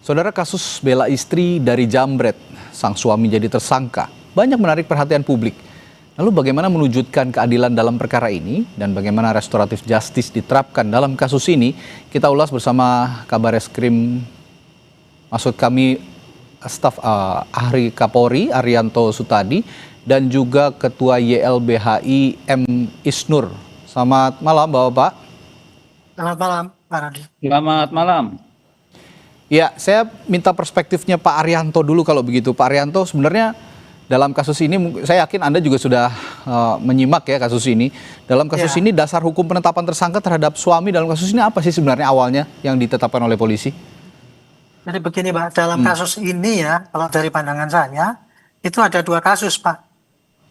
Saudara, kasus bela istri dari jambret, sang suami jadi tersangka, banyak menarik perhatian publik. Lalu bagaimana mewujudkan keadilan dalam perkara ini dan bagaimana restoratif justice diterapkan dalam kasus ini? Kita ulas bersama Kabar Eskrim, maksud kami staf Ahli Kapolri Arianto Sutadi dan juga Ketua YLBHI M. Isnur. Selamat malam Bapak-Bapak. Selamat malam Pak Radi. Selamat malam. Ya, saya minta perspektifnya Pak Arianto dulu kalau begitu. Pak Arianto, sebenarnya dalam kasus ini, saya yakin Anda juga sudah menyimak ya kasus ini. Dalam kasus ini dasar hukum penetapan tersangka terhadap suami dalam kasus ini apa sih sebenarnya awalnya yang ditetapkan oleh polisi? Jadi begini Pak, dalam kasus ini ya, kalau dari pandangan saya, itu ada 2 kasus Pak.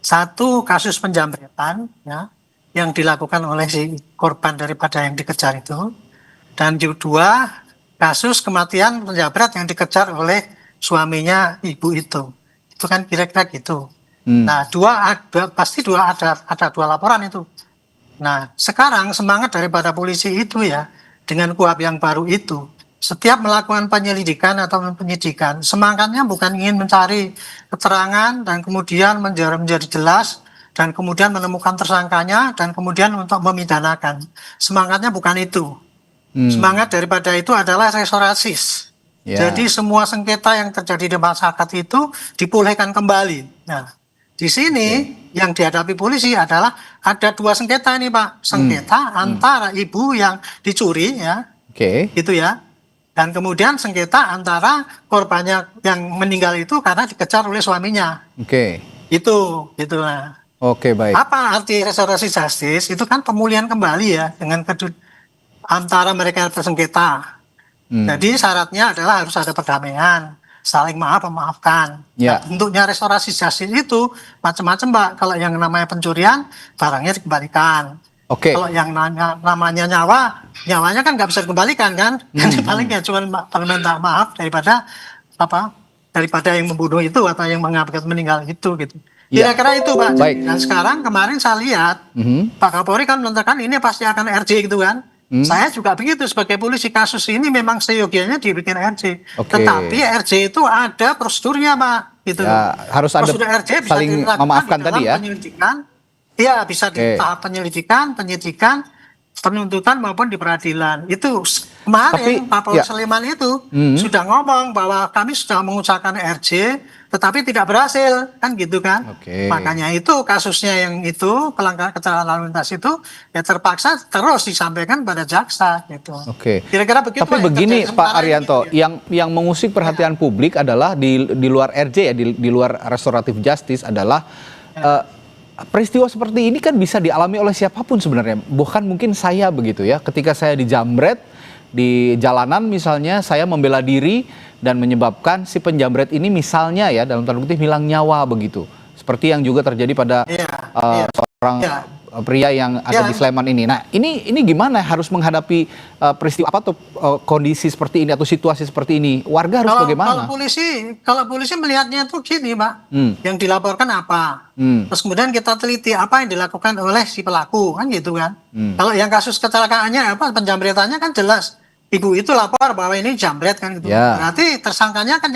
Satu kasus penjambretan ya, yang dilakukan oleh si korban daripada yang dikejar itu. Dan 2 kasus kematian penjambret yang dikejar oleh suaminya ibu itu. Itu kan kira-kira gitu. Nah, pasti ada 2 laporan itu. Nah, sekarang semangat daripada polisi itu ya, dengan KUHP yang baru itu, setiap melakukan penyelidikan atau penyidikan, semangatnya bukan ingin mencari keterangan dan kemudian menjadi jelas dan kemudian menemukan tersangkanya dan kemudian untuk memidanakan. Semangatnya bukan itu. Semangat daripada itu adalah restoratif. Jadi semua sengketa yang terjadi di masyarakat itu dipulihkan kembali. Nah, di sini yang dihadapi polisi adalah ada 2 sengketa ini Pak. Sengketa antara ibu yang dicuri ya, gitu ya. Dan kemudian sengketa antara korbannya yang meninggal itu karena dikejar oleh suaminya. Itu, gitu lah. Baik. Apa arti restorasi justice? Itu kan pemulihan kembali ya dengan antara mereka yang bersengketa. Jadi syaratnya adalah harus ada perdamaian, saling memaafkan. Ya. Nah, bentuknya restorasi justice itu macam-macam Mbak. Kalau yang namanya pencurian, barangnya dikembalikan. Kalau yang namanya nyawanya kan nggak bisa dikembalikan kan? Jadi paling ya cuma minta maaf daripada yang membunuh itu atau yang mengakibatkan meninggal itu gitu. Kira-kira itu Pak. Baik. Dan sekarang kemarin saya lihat Pak Kapolri kan menyatakan ini pasti akan RJ gitu kan. Saya juga begitu sebagai polisi, kasus ini memang seyogianya dibikin RJ. Tetapi RJ itu ada prosedurnya Pak. Gitu. Ya, harus ada prosedur RJ bisa saling dilakukan memaafkan di dalam tadi ya. Penyelidikan. Iya bisa di tahap penyelidikan, penyidikan, penuntutan maupun di peradilan. Itu kemarin Pak Polres Sleman itu sudah ngomong bahwa kami sudah mengusahakan RJ tetapi tidak berhasil kan gitu kan. Makanya itu kasusnya yang itu pelanggaran kecelakaan lalu lintas itu ya terpaksa terus disampaikan pada jaksa gitu. Kira-kira begitu. Tapi begini Pak Arianto, yang mengusik perhatian publik adalah di luar RJ ya, di luar restoratif justice adalah peristiwa seperti ini kan bisa dialami oleh siapapun sebenarnya, bukan mungkin saya begitu ya. Ketika saya dijamret di jalanan misalnya, saya membela diri dan menyebabkan si penjamret ini misalnya ya dalam tanda kutip hilang nyawa begitu. Seperti yang juga terjadi pada seorang pria yang ada di Sleman ini. Nah ini gimana harus menghadapi peristiwa apa atau kondisi seperti ini atau situasi seperti ini? Warga harus bagaimana? Kalau polisi melihatnya tuh gini Pak, yang dilaporkan apa? Terus kemudian kita teliti apa yang dilakukan oleh si pelaku kan gitu kan. Kalau yang kasus kecelakaannya apa penjamretannya kan jelas. Ibu itu lapor bahwa ini jambret kan gitu. Berarti tersangkanya kan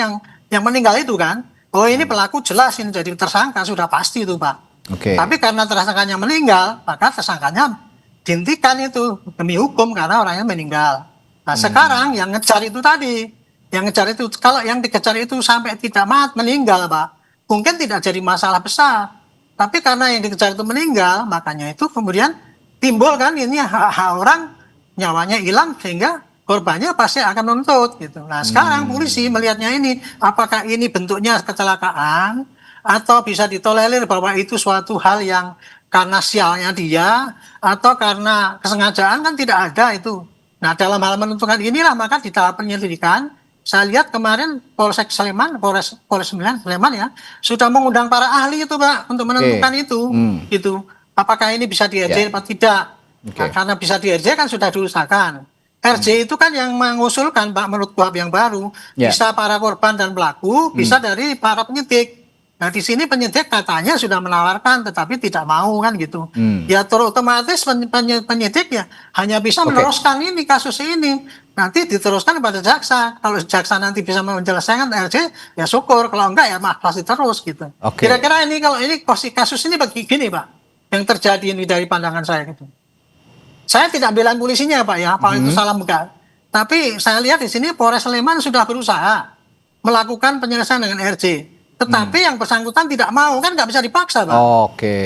yang meninggal itu kan. Oh ini pelaku jelas ini jadi tersangka sudah pasti itu Pak. Tapi karena tersangkanya meninggal, maka tersangkanya dihentikan itu demi hukum karena orangnya meninggal. Nah sekarang yang ngejar itu tadi, yang ngejar itu kalau yang dikejar itu sampai tidak meninggal Pak, mungkin tidak jadi masalah besar. Tapi karena yang dikejar itu meninggal, makanya itu kemudian timbul kan ini hak orang nyawanya hilang sehingga korbannya pasti akan menuntut gitu. Nah sekarang polisi melihatnya ini, apakah ini bentuknya kecelakaan atau bisa ditolerir bahwa itu suatu hal yang karena sialnya dia atau karena kesengajaan kan tidak ada itu. Nah dalam hal menentukan inilah maka di tahap penyelidikan saya lihat kemarin Polsek Sleman, Polres 9 Sleman ya sudah mengundang para ahli itu Pak untuk menentukan itu. Gitu. Apakah ini bisa di RJ atau tidak? Nah, karena bisa di RJ kan sudah diusahakan. RJ itu kan yang mengusulkan Pak menurut KUHP yang baru bisa para korban dan pelaku, bisa dari para penyidik. Nah di sini penyidik katanya sudah menawarkan tetapi tidak mau kan gitu. Ya otomatis penyidik ya hanya bisa meneruskan ini kasus ini. Nanti diteruskan kepada jaksa. Kalau jaksa nanti bisa menyelesaikan RJ ya syukur. Kalau enggak ya pasti terus gitu. Kira-kira ini kalau ini kasus ini begini Pak yang terjadi ini dari pandangan saya gitu. Saya tidak belain polisinya Pak ya, apa itu salah enggak. Tapi saya lihat di sini Polres Sleman sudah berusaha melakukan penyelesaian dengan RJ. Tetapi yang bersangkutan tidak mau kan nggak bisa dipaksa Pak.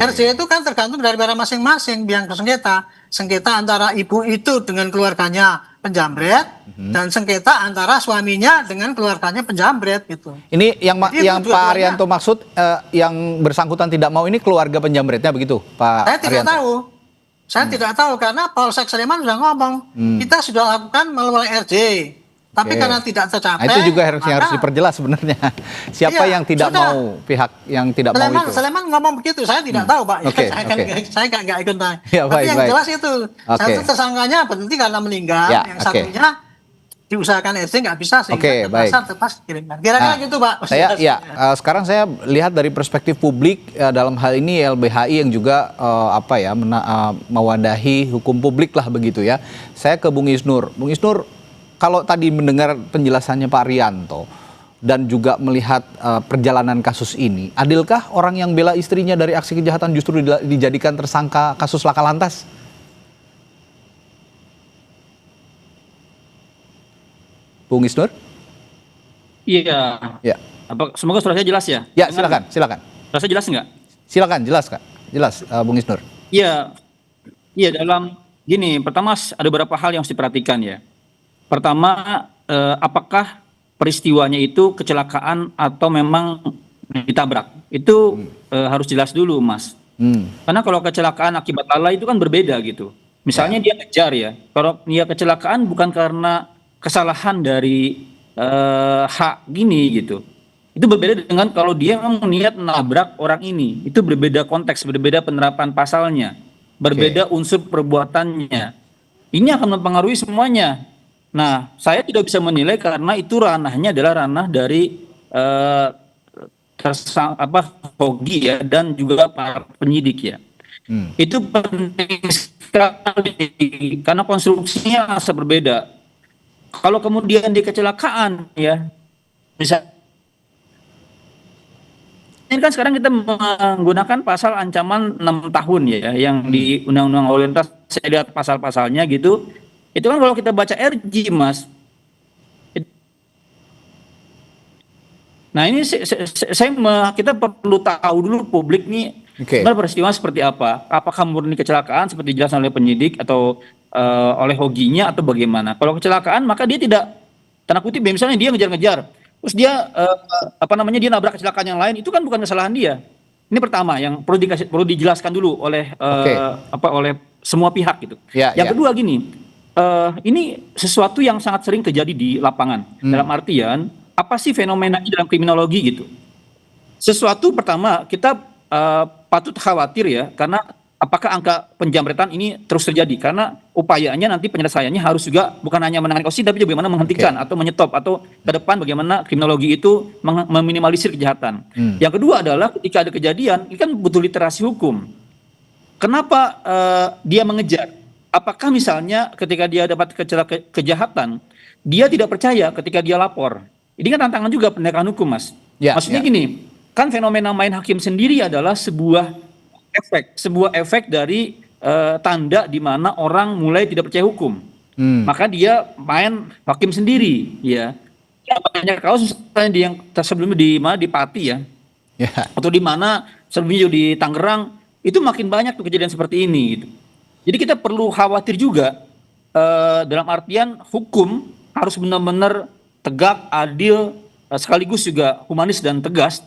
RJ itu kan tergantung dari masing-masing biang sengketa. Sengketa antara ibu itu dengan keluarganya penjamret dan sengketa antara suaminya dengan keluarganya penjamret gitu. Ini yang Pak Arianto maksud yang bersangkutan tidak mau ini keluarga penjamretnya begitu Pak Saya tidak tahu. Saya tidak tahu karena Polsek Sleman sudah ngomong kita sudah lakukan melalui RJ. Tapi karena tidak tercapai. Itu juga harus diperjelas sebenarnya. Siapa yang tidak mau, pihak yang tidak mau itu. Sleman ngomong begitu, saya tidak tahu Pak. Saya nggak ikut naik. Tapi yang jelas itu, satu tersangkanya berhenti karena meninggal, yang satunya diusahakan RJ nggak bisa sehingga terpaksa terpas kirimkan. Kira-kira gitu Pak. Sekarang saya lihat dari perspektif publik dalam hal ini LBHI yang juga mewadahi hukum publik lah begitu ya. Saya ke Bung Isnur. Bung Isnur, kalau tadi mendengar penjelasannya Pak Arianto dan juga melihat perjalanan kasus ini, adilkah orang yang bela istrinya dari aksi kejahatan justru dijadikan tersangka kasus laka lantas? Bung Isnur? Iya. Semoga suara saya jelas ya? Ya, silakan. Suara saya jelas nggak? Silakan, jelas Kak. Jelas, Bung Isnur. Iya, dalam gini, pertama ada beberapa hal yang harus diperhatikan ya. Pertama, apakah peristiwanya itu kecelakaan atau memang ditabrak? Itu harus jelas dulu, Mas. Karena kalau kecelakaan akibat lalai itu kan berbeda gitu. Misalnya dia ngejar ya. Kalau dia kecelakaan bukan karena kesalahan dari hak gini gitu. Itu berbeda dengan kalau dia memang niat menabrak orang ini. Itu berbeda konteks, berbeda penerapan pasalnya, berbeda unsur perbuatannya. Ini akan mempengaruhi semuanya. Nah, saya tidak bisa menilai karena itu ranahnya adalah ranah dari Hogi ya dan juga para penyidik ya. Itu penting sekali karena konstruksinya sangat berbeda. Kalau kemudian di kecelakaan ya, bisa ini kan sekarang kita menggunakan pasal ancaman 6 tahun ya, yang di Undang-Undang Lalu Lintas. Saya lihat pasal-pasalnya gitu. Itu kan kalau kita baca RJ, Mas. Nah ini kita perlu tahu dulu publik nih sebenarnya peristiwa seperti apa. Apakah murni kecelakaan seperti dijelaskan oleh penyidik atau oleh hoginya atau bagaimana? Kalau kecelakaan maka dia tidak, tanda kutip misalnya dia ngejar-ngejar, terus dia dia nabrak kecelakaan yang lain, itu kan bukan kesalahan dia. Ini pertama yang perlu dijelaskan dulu oleh oleh semua pihak gitu. Yang kedua gini, ini sesuatu yang sangat sering terjadi di lapangan. Dalam artian apa sih fenomena ini dalam kriminologi gitu? Sesuatu pertama kita patut khawatir ya, karena apakah angka penjamretan ini terus terjadi? Karena upayanya nanti penyelesaiannya harus juga bukan hanya menangani kasus, tapi juga bagaimana menghentikan atau menyetop, atau ke depan bagaimana kriminologi itu meminimalisir kejahatan. Yang kedua adalah ketika ada kejadian, ini kan butuh literasi hukum. Kenapa dia mengejar? Apakah misalnya ketika dia dapat kejahatan, dia tidak percaya ketika dia lapor? Ini kan tantangan juga penegakan hukum, Mas. Maksudnya gini, kan fenomena main hakim sendiri adalah sebuah efek dari tanda di mana orang mulai tidak percaya hukum. Maka dia main hakim sendiri, ya. Banyak kasus yang sebelumnya di Pati ya, atau di mana sebelumnya di Tangerang, itu makin banyak tuh kejadian seperti ini. Gitu. Jadi kita perlu khawatir juga dalam artian hukum harus benar-benar tegak, adil, sekaligus juga humanis dan tegas.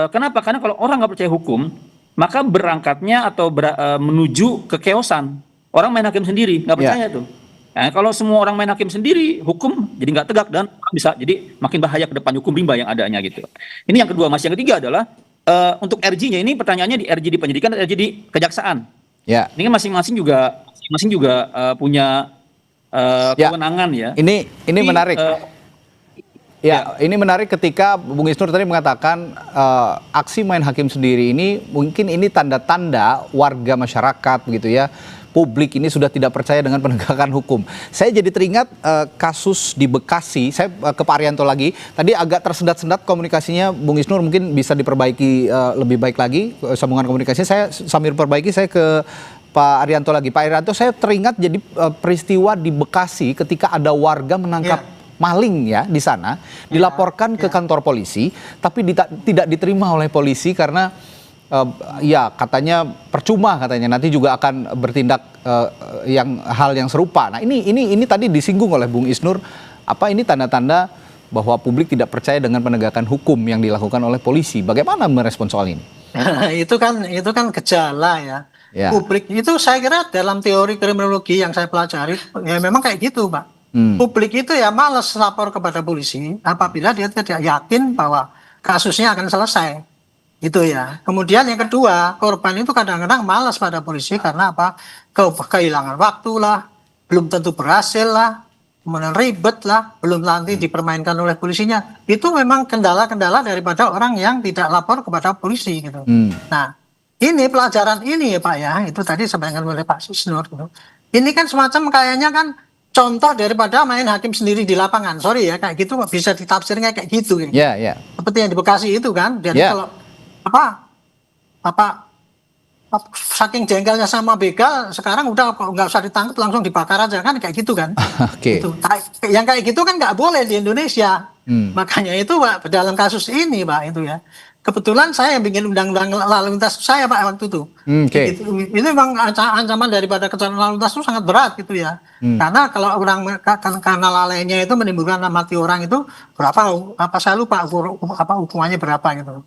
Kenapa? Karena kalau orang nggak percaya hukum, maka berangkatnya atau menuju kekeosan. Orang main hakim sendiri, nggak percaya tuh. Nah, kalau semua orang main hakim sendiri, hukum jadi nggak tegak dan bisa jadi makin bahaya ke depan, hukum rimba yang adanya gitu. Ini yang kedua, Mas. Yang ketiga adalah untuk RJ-nya ini pertanyaannya di RJ di penyidikan dan RJ di kejaksaan. Ini kan masing-masing juga punya kewenangan ya. Ini menarik. Ini menarik ketika Bung Isnur tadi mengatakan aksi main hakim sendiri ini mungkin ini tanda-tanda warga masyarakat gitu ya, publik ini sudah tidak percaya dengan penegakan hukum. Saya jadi teringat kasus di Bekasi. Saya ke Pak Arianto lagi. Tadi agak tersendat-sendat komunikasinya, Bung Isnur mungkin bisa diperbaiki lebih baik lagi sambungan komunikasinya. Saya sambil perbaiki, saya ke Pak Arianto lagi. Pak Arianto, saya teringat jadi peristiwa di Bekasi ketika ada warga menangkap maling ya di sana, dilaporkan ke kantor polisi, tapi tidak diterima oleh polisi karena katanya percuma, katanya nanti juga akan bertindak hal yang serupa. Nah ini tadi disinggung oleh Bung Isnur, apa ini tanda-tanda bahwa publik tidak percaya dengan penegakan hukum yang dilakukan oleh polisi. Bagaimana merespon soal ini? Itu kan gejala ya. Publik itu saya kira dalam teori kriminologi yang saya pelajari ya memang kayak gitu, Pak. Publik itu ya malas lapor kepada polisi apabila dia tidak yakin bahwa kasusnya akan selesai. Itu ya. Kemudian yang kedua, korban itu kadang-kadang malas pada polisi karena apa? Kehilangan waktu lah, belum tentu berhasil lah, kemudian ribet lah, belum nanti dipermainkan oleh polisinya. Itu memang kendala-kendala daripada orang yang tidak lapor kepada polisi gitu. Nah, ini pelajaran ini ya Pak ya, itu tadi disampaikan oleh Pak Isnur gitu. Ini kan semacam kayaknya kan contoh daripada main hakim sendiri di lapangan. Sorry ya, kayak gitu bisa ditafsirnya kayak gitu. Seperti yang di Bekasi itu kan. Jadi kalau saking jengkelnya sama begal, sekarang udah nggak usah ditangkap, langsung dibakar aja kan, kayak gitu kan. Gitu. Yang kayak gitu kan nggak boleh di Indonesia. Makanya itu Pak, dalam kasus ini Pak itu ya. Kebetulan saya yang bikin undang-undang lalu lintas saya Pak waktu itu. Gitu. Ini memang ancaman daripada kecelakaan lalu lintas itu sangat berat gitu ya. Karena kalau orang karena lalainya itu menimbulkan mati orang itu berapa? Saya lupa hukumannya berapa gitu.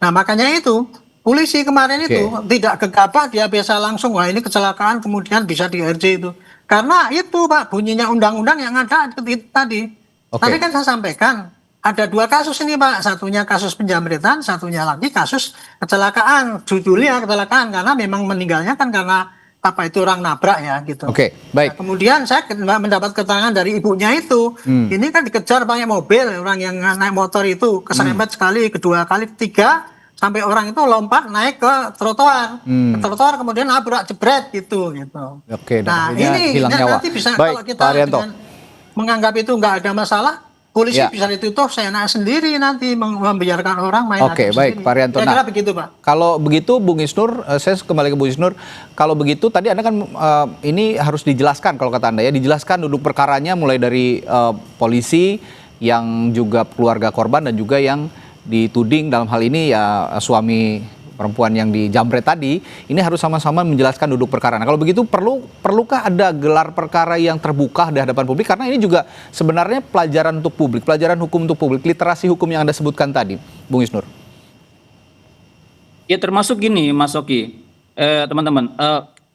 Nah makanya itu polisi kemarin itu tidak gegabah, dia biasa langsung wah ini kecelakaan kemudian bisa di RJ itu. Karena itu Pak bunyinya undang-undang yang ada itu tadi. Tadi kan saya sampaikan. Ada dua kasus ini Pak, satunya kasus penjamretan, satunya lagi kasus kecelakaan. Judulnya kecelakaan karena memang meninggalnya kan karena apa itu orang nabrak ya gitu. Oke, baik. Nah, kemudian saya mendapat keterangan dari ibunya itu, ini kan dikejar pakai mobil, orang yang naik motor itu keserempet sekali, kedua kali, ketiga, sampai orang itu lompat naik ke trotoar, kemudian nabrak jebret gitu. Oke, nah ini ini nyawa. nanti bisa Baik, kalau kita Pak Haryanto. dengan menganggap itu nggak ada masalah, polisi Ya. bisa ditutup, saya sendiri nanti membiarkan orang main Oke, hakim baik, sendiri. Pak Haryanto. Kira-kira Nah, begitu, Pak. Kalau begitu, Bung Isnur, saya kembali ke Bung Isnur. Kalau begitu, tadi Anda kan ini harus dijelaskan kalau kata Anda ya, dijelaskan duduk perkaranya mulai dari polisi yang juga keluarga korban dan juga yang dituding dalam hal ini ya suami perempuan yang dijamret tadi, ini harus sama-sama menjelaskan duduk perkara. Nah, kalau begitu perlukah ada gelar perkara yang terbuka di hadapan publik? Karena ini juga sebenarnya pelajaran untuk publik, pelajaran hukum untuk publik, literasi hukum yang Anda sebutkan tadi, Bung Isnur. Ya termasuk gini, Mas Oki, teman-teman,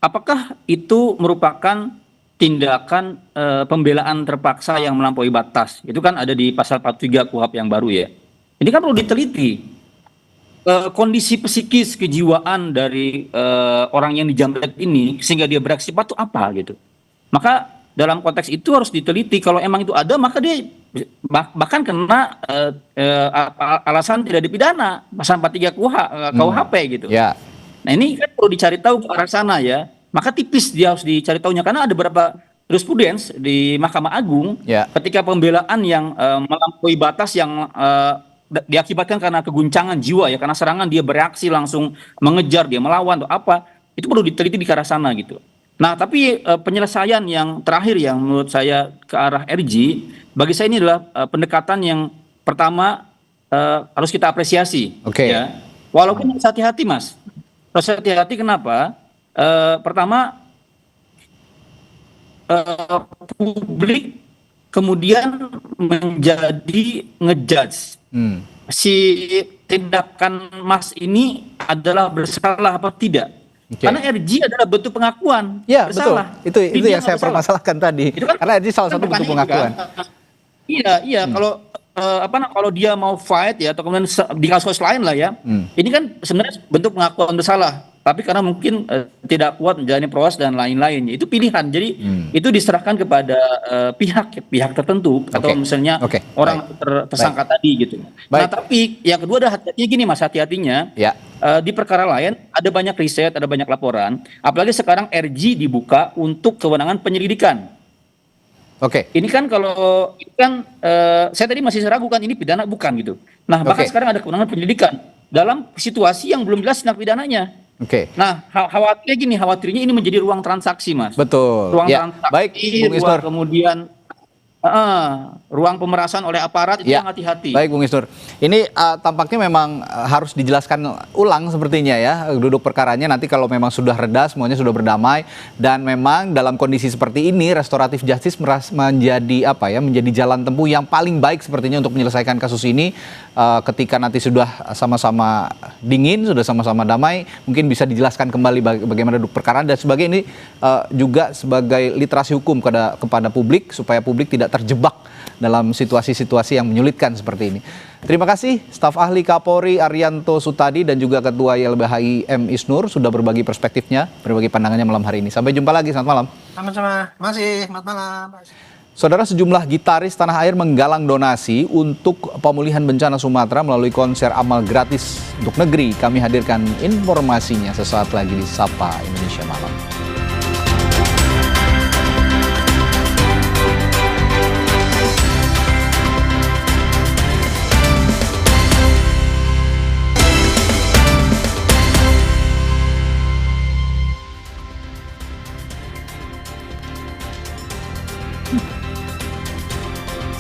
apakah itu merupakan tindakan pembelaan terpaksa yang melampaui batas? Itu kan ada di pasal 43 KUHP yang baru ya. Ini kan perlu diteliti. Kondisi psikis kejiwaan dari orang yang dijamret ini sehingga dia beraksi cepat itu apa gitu. Maka dalam konteks itu harus diteliti, kalau emang itu ada maka dia bahkan kena alasan tidak dipidana pasal 43 KUHP gitu. Ya. Nah ini kan perlu dicari tahu ke arah sana ya. Maka tipis dia harus dicari tahunya karena ada beberapa jurisprudens di Mahkamah Agung ketika pembelaan yang melampaui batas yang diakibatkan karena keguncangan jiwa ya, karena serangan dia bereaksi langsung mengejar, dia melawan atau apa, itu perlu diteliti di arah sana gitu. Nah tapi penyelesaian yang terakhir yang menurut saya ke arah RG, bagi saya ini adalah pendekatan yang pertama harus kita apresiasi. Ya. Walaupun harus hati-hati Mas, harus hati-hati kenapa? Pertama publik kemudian menjadi ngejudge si tindakan Mas ini adalah bersalah apa tidak. Karena RG adalah bentuk pengakuan bersalah. Betul. Itu yang saya permasalahkan tadi. Kan, karena RG salah satu bentuk pengakuan. Iya. Kalau dia mau fight ya atau kemudian di kasus lain lah ya. Ini kan sebenarnya bentuk pengakuan bersalah. Tapi karena mungkin tidak kuat menjalani proses dan lain-lain, itu pilihan. Jadi itu diserahkan kepada pihak tertentu atau misalnya orang tersangka tadi gitu. Nah tapi yang kedua ada hati-hatinya gini Mas, hati-hatinya di perkara lain ada banyak riset, ada banyak laporan. Apalagi sekarang RG dibuka untuk kewenangan penyelidikan. Ini kan kalau saya tadi masih ragu kan ini pidana bukan gitu. Nah bahkan sekarang ada kewenangan penyelidikan dalam situasi yang belum jelas tindak pidananya. Nah, khawatirnya ini menjadi ruang transaksi, Mas. Betul. Ruang transaksi, baik, Bung Isnur. Kemudian ruang pemerasan oleh aparat itu yang hati-hati. Baik, Bung Isnur. Ini tampaknya memang harus dijelaskan ulang sepertinya ya, duduk perkaranya nanti kalau memang sudah reda, semuanya sudah berdamai dan memang dalam kondisi seperti ini restoratif justice menjadi menjadi jalan tempuh yang paling baik sepertinya untuk menyelesaikan kasus ini. Ketika nanti sudah sama-sama dingin, sudah sama-sama damai, mungkin bisa dijelaskan kembali bagaimana duduk perkara dan sebagainya. Ini juga sebagai literasi hukum kepada publik supaya publik tidak terjebak dalam situasi-situasi yang menyulitkan seperti ini. Terima kasih staf ahli Kapolri Arianto Sutadi dan juga Ketua YLBHI M. Isnur sudah berbagi perspektifnya, berbagi pandangannya malam hari ini. Sampai jumpa lagi, selamat malam. Sama-sama, selamat malam. Saudara, sejumlah gitaris tanah air menggalang donasi untuk pemulihan bencana Sumatera melalui konser amal gratis untuk negeri. Kami hadirkan informasinya sesaat lagi di Sapa Indonesia Malam.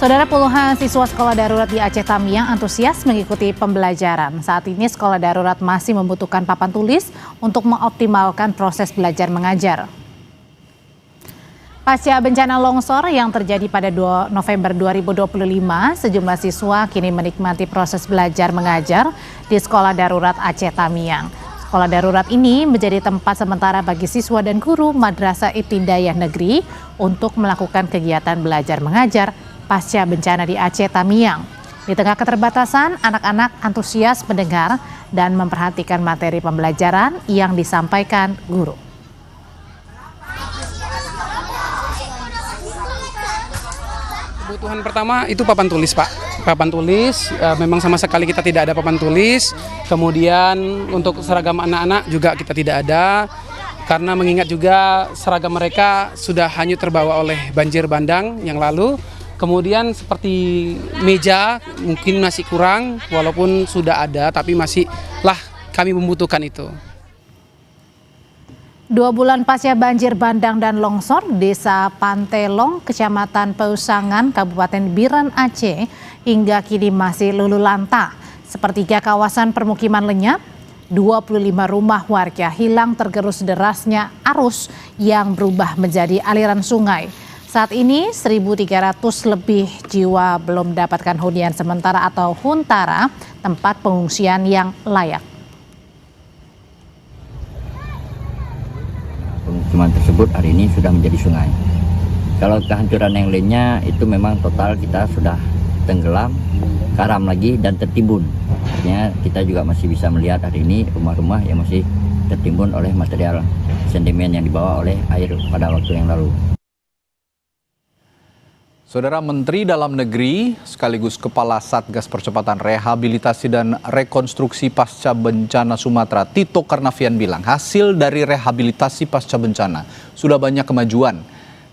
Saudara, puluhan siswa sekolah darurat di Aceh Tamiang antusias mengikuti pembelajaran. Saat ini sekolah darurat masih membutuhkan papan tulis untuk mengoptimalkan proses belajar mengajar. Pasca bencana longsor yang terjadi pada 2 November 2025, sejumlah siswa kini menikmati proses belajar mengajar di sekolah darurat Aceh Tamiang. Sekolah darurat ini menjadi tempat sementara bagi siswa dan guru Madrasah Ibtidaiyah Negeri untuk melakukan kegiatan belajar mengajar pasca bencana di Aceh Tamiang. Di tengah keterbatasan, anak-anak antusias mendengar dan memperhatikan materi pembelajaran yang disampaikan guru. Kebutuhan pertama itu papan tulis, Pak. Papan tulis, memang sama sekali kita tidak ada papan tulis. Kemudian untuk seragam anak-anak juga kita tidak ada. Karena mengingat juga seragam mereka sudah hanyut terbawa oleh banjir bandang yang lalu. Kemudian seperti meja mungkin masih kurang, walaupun sudah ada, tapi masihlah kami membutuhkan itu. 2 bulan pasca banjir bandang dan longsor, Desa Pantelong, Kecamatan Pausangan, Kabupaten Biren Aceh, hingga kini masih lululanta. Sepertiga kawasan permukiman lenyap, 25 rumah warga hilang tergerus derasnya arus yang berubah menjadi aliran sungai. Saat ini 1.300 lebih jiwa belum mendapatkan hunian sementara atau huntara, tempat pengungsian yang layak. Pemukiman tersebut hari ini sudah menjadi sungai. Kalau kehancuran yang lainnya itu memang total kita sudah tenggelam, karam lagi dan tertimbun. Artinya kita juga masih bisa melihat hari ini rumah-rumah yang masih tertimbun oleh material sedimen yang dibawa oleh air pada waktu yang lalu. Saudara Menteri Dalam Negeri sekaligus Kepala Satgas Percepatan Rehabilitasi dan Rekonstruksi Pasca Bencana Sumatera, Tito Karnavian bilang hasil dari rehabilitasi pasca bencana sudah banyak kemajuan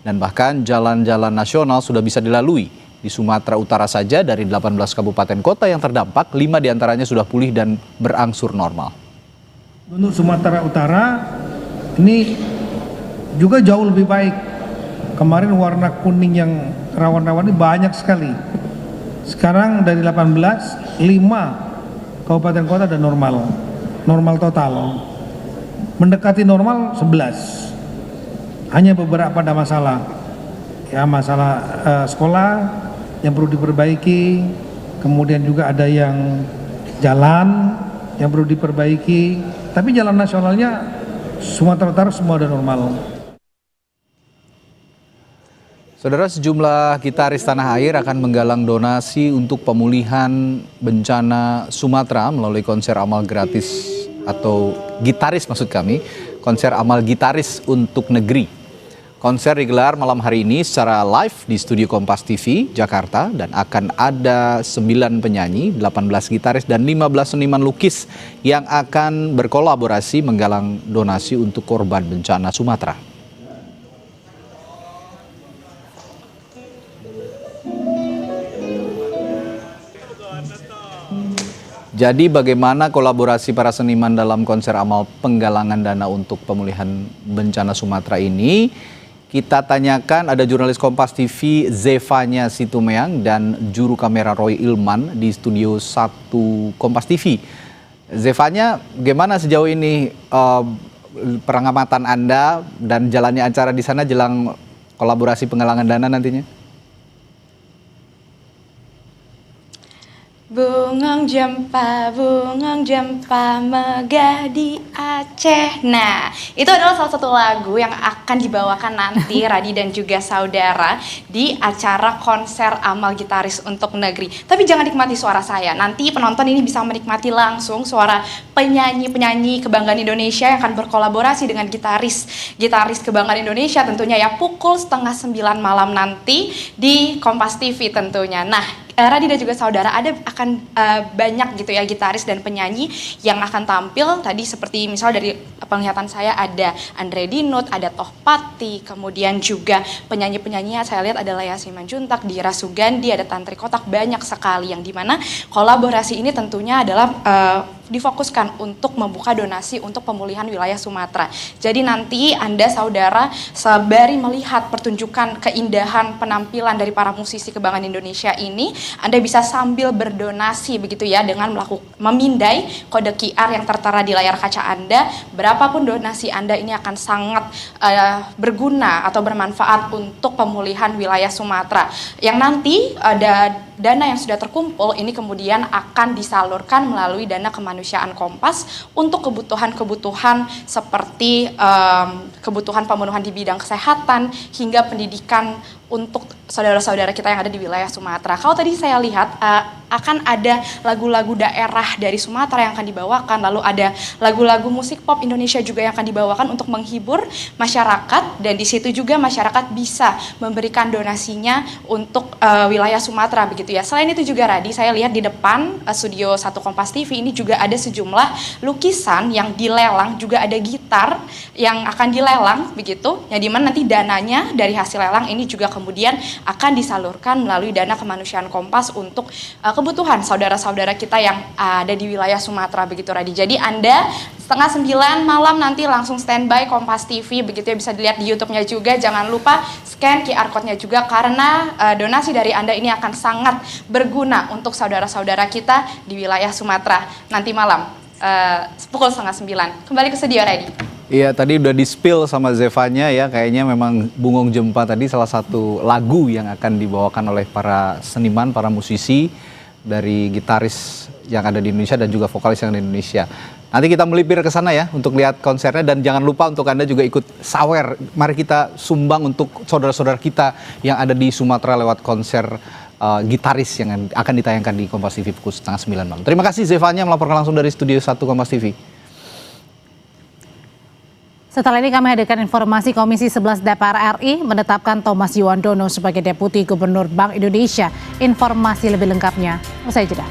dan bahkan jalan-jalan nasional sudah bisa dilalui. Di Sumatera Utara saja dari 18 kabupaten kota yang terdampak, 5 diantaranya sudah pulih dan berangsur normal. Untuk Sumatera Utara ini juga jauh lebih baik. Kemarin warna kuning yang rawan-rawan ini banyak sekali. Sekarang dari 18, 5 kabupaten kota ada normal. Normal total. Mendekati normal 11. Hanya beberapa ada masalah. Ya, masalah sekolah yang perlu diperbaiki. Kemudian juga ada yang jalan yang perlu diperbaiki. Tapi jalan nasionalnya Sumatera Utara semua ada normal. Saudara, sejumlah gitaris tanah air akan menggalang donasi untuk pemulihan bencana Sumatera melalui konser amal gratis atau gitaris maksud kami, konser amal gitaris untuk negeri. Konser digelar malam hari ini secara live di studio Kompas TV Jakarta dan akan ada 9 penyanyi, 18 gitaris dan 15 seniman lukis yang akan berkolaborasi menggalang donasi untuk korban bencana Sumatera. Jadi bagaimana kolaborasi para seniman dalam konser amal penggalangan dana untuk pemulihan bencana Sumatera ini? Kita tanyakan, ada jurnalis Kompas TV Zevanya Situmeang dan juru kamera Roy Ilman di studio 1 Kompas TV. Zevanya, gimana sejauh ini pengamatan Anda dan jalannya acara di sana jelang kolaborasi penggalangan dana nantinya? Bungong jempa megah di Aceh. Nah, itu adalah salah satu lagu yang akan dibawakan nanti Radi dan juga saudara di acara konser amal gitaris untuk negeri. Tapi jangan nikmati suara saya. Nanti penonton ini bisa menikmati langsung suara penyanyi-penyanyi kebanggaan Indonesia yang akan berkolaborasi dengan gitaris kebanggaan Indonesia tentunya ya, pukul 8:30 malam nanti di Kompas TV tentunya. Nah, Radi dan juga saudara akan banyak gitu ya gitaris dan penyanyi yang akan tampil. Tadi seperti misal dari penglihatan saya ada Andre Dinut, ada Toh Pati, kemudian juga penyanyi-penyanyinya saya lihat ada Lea Simanjuntak, Dira Sugandi, ada Tantri Kotak, banyak sekali yang dimana kolaborasi ini tentunya adalah difokuskan untuk membuka donasi untuk pemulihan wilayah Sumatera. Jadi nanti Anda saudara sembari melihat pertunjukan keindahan penampilan dari para musisi kebanggaan Indonesia ini, Anda bisa sambil berdonasi begitu ya dengan memindai kode QR yang tertera di layar kaca Anda. Berapapun donasi Anda ini akan sangat berguna atau bermanfaat untuk pemulihan wilayah Sumatera. Yang nanti ada dana yang sudah terkumpul ini kemudian akan disalurkan melalui dana kemanusiaan Kompas untuk kebutuhan-kebutuhan seperti kebutuhan pemenuhan di bidang kesehatan hingga pendidikan untuk saudara-saudara kita yang ada di wilayah Sumatera. Kalau tadi saya lihat akan ada lagu-lagu daerah dari Sumatera yang akan dibawakan, lalu ada lagu-lagu musik pop Indonesia juga yang akan dibawakan untuk menghibur masyarakat, dan di situ juga masyarakat bisa memberikan donasinya untuk wilayah Sumatera begitu ya. Selain itu juga Radi, saya lihat di depan studio 1 Kompas TV ini juga ada sejumlah lukisan yang dilelang, juga ada gitar yang akan dilelang begitu, yang dimana nanti dananya dari hasil lelang ini juga kemudian akan disalurkan melalui dana kemanusiaan Kompas untuk kebutuhan saudara-saudara kita yang ada di wilayah Sumatera begitu Radi. Jadi Anda 8:30 malam nanti langsung standby Kompas TV begitu ya, bisa dilihat di YouTube-nya juga. Jangan lupa scan QR code-nya juga karena donasi dari Anda ini akan sangat berguna untuk saudara-saudara kita di wilayah Sumatera nanti malam pukul 8:30. Kembali ke studio Radi. Iya, tadi udah di-spill sama Zevanya ya, kayaknya memang Bungong Jempa tadi salah satu lagu yang akan dibawakan oleh para seniman, para musisi dari gitaris yang ada di Indonesia dan juga vokalis yang ada di Indonesia. Nanti kita melipir ke sana ya untuk lihat konsernya, dan jangan lupa untuk Anda juga ikut sawer. Mari kita sumbang untuk saudara-saudara kita yang ada di Sumatera lewat konser gitaris yang akan ditayangkan di Kompas TV pukul 8:30 malam. Terima kasih Zevanya melaporkan langsung dari studio 1 Kompas TV. Setelah ini kami hadirkan informasi Komisi 11 DPR RI menetapkan Thomas Yuwandono sebagai Deputi Gubernur Bank Indonesia. Informasi lebih lengkapnya usai jeda.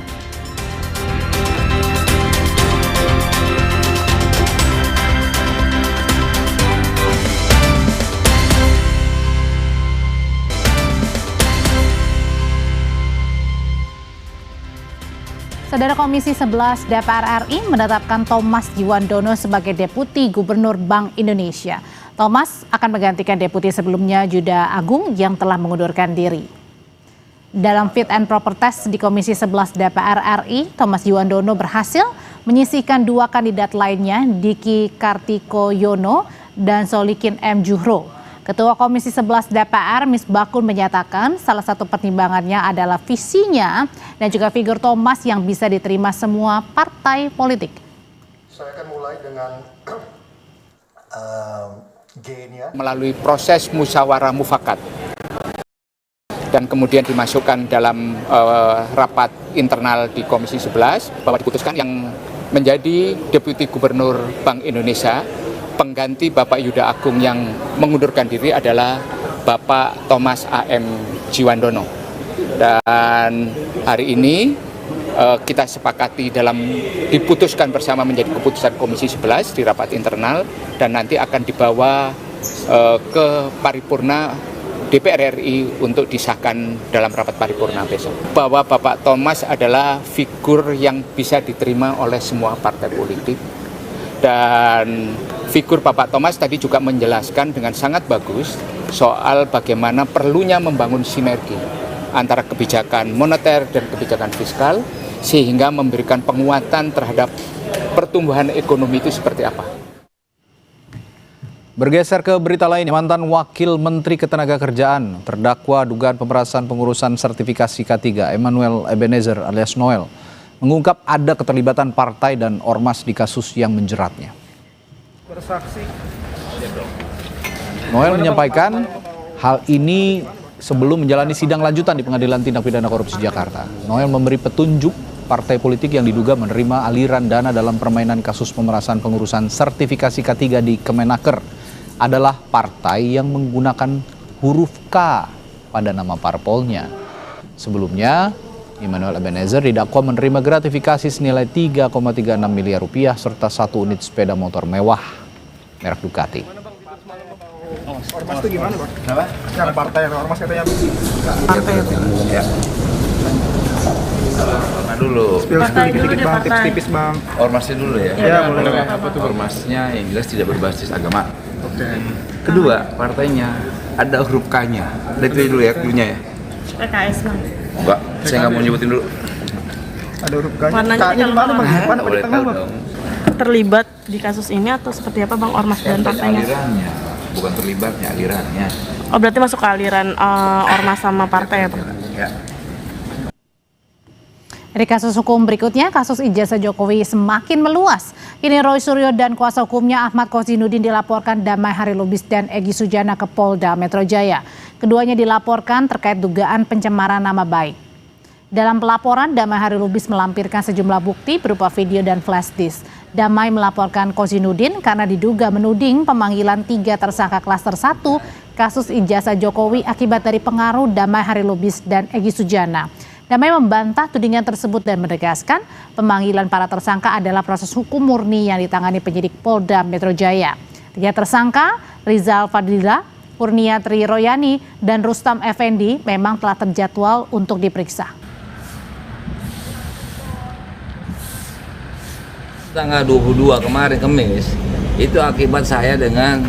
Saudara, Komisi 11 DPR RI menetapkan Thomas Yuwandono sebagai Deputi Gubernur Bank Indonesia. Thomas akan menggantikan Deputi sebelumnya Juda Agung yang telah mengundurkan diri. Dalam fit and proper test di Komisi 11 DPR RI, Thomas Yuwandono berhasil menyisihkan 2 kandidat lainnya, Diki Kartikoyono dan Solikin M. Juhro. Ketua Komisi 11 DPR, Misbakun, menyatakan salah satu pertimbangannya adalah visinya dan juga figur Thomas yang bisa diterima semua partai politik. Saya akan mulai dengan melalui proses musyawarah mufakat dan kemudian dimasukkan dalam rapat internal di Komisi 11 bahwa diputuskan yang menjadi Deputi Gubernur Bank Indonesia pengganti Bapak Yuda Agung yang mengundurkan diri adalah Bapak Thomas A.M. Yuwandono. Dan hari ini kita sepakati diputuskan bersama menjadi keputusan Komisi 11 di rapat internal, dan nanti akan dibawa ke paripurna DPR RI untuk disahkan dalam rapat paripurna besok. Bahwa Bapak Thomas adalah figur yang bisa diterima oleh semua partai politik. Dan figur Bapak Thomas tadi juga menjelaskan dengan sangat bagus soal bagaimana perlunya membangun sinergi antara kebijakan moneter dan kebijakan fiskal sehingga memberikan penguatan terhadap pertumbuhan ekonomi itu seperti apa. Bergeser ke berita lain, mantan Wakil Menteri Ketenagakerjaan terdakwa dugaan pemerasan pengurusan sertifikasi K3 Emmanuel Ebenezer alias Noel mengungkap ada keterlibatan partai dan ormas di kasus yang menjeratnya. Bersaksi. Noel menyampaikan hal ini sebelum menjalani sidang lanjutan di Pengadilan Tindak Pidana Korupsi Jakarta. Noel memberi petunjuk partai politik yang diduga menerima aliran dana dalam permainan kasus pemerasan pengurusan sertifikasi K3 di Kemenaker adalah partai yang menggunakan huruf K pada nama parpolnya. Sebelumnya, Emmanuel Ebenezer didakwa menerima gratifikasi senilai 3,36 miliar rupiah serta 1 unit sepeda motor mewah merek Ducati. Ormas itu gimana, Pak? Kenapa? Yang partai atau ormas katanya partai itu. Ya. Nah dulu. Dikit-dikit Bang, tips-tipis Bang. Ormasnya dulu ya? Ya, boleh. Apa tuh? Ormasnya yang jelas tidak berbasis agama. Oke. Kedua, partainya ada huruf K-nya. Dari dulu ya, dulunya ya? PKS Bang. Enggak, saya nggak mau nyebutin dulu. Ada huruf K-nya. Warnanya K-nya di mana, Bang? Mana Boleh tahu dong. Terlibat di kasus ini atau seperti apa Bang ormas dan partainya? Alirannya, bukan terlibatnya, alirannya. Oh berarti masuk ke aliran ormas sama partai ya Bang? Ya. Dari kasus hukum berikutnya, kasus ijazah Jokowi semakin meluas. Kini Roy Suryo dan kuasa hukumnya Ahmad Kozinudin dilaporkan Damai Hari Lubis dan Egy Sujana ke Polda Metro Jaya. Keduanya dilaporkan terkait dugaan pencemaran nama baik. Dalam pelaporan, Damai Harilubis melampirkan sejumlah bukti berupa video dan flash disk. Damai melaporkan Kozinudin karena diduga menuding pemanggilan 3 tersangka klaster 1 kasus ijazah Jokowi akibat dari pengaruh Damai Harilubis dan Egy Sujana. Damai membantah tudingan tersebut dan menegaskan pemanggilan para tersangka adalah proses hukum murni yang ditangani penyidik Polda Metro Jaya. 3 tersangka, Rizal Fadila, Kurnia Tri Royani, dan Rustam Effendi memang telah terjadwal untuk diperiksa. Tanggal 22 kemarin Kamis, itu akibat saya dengan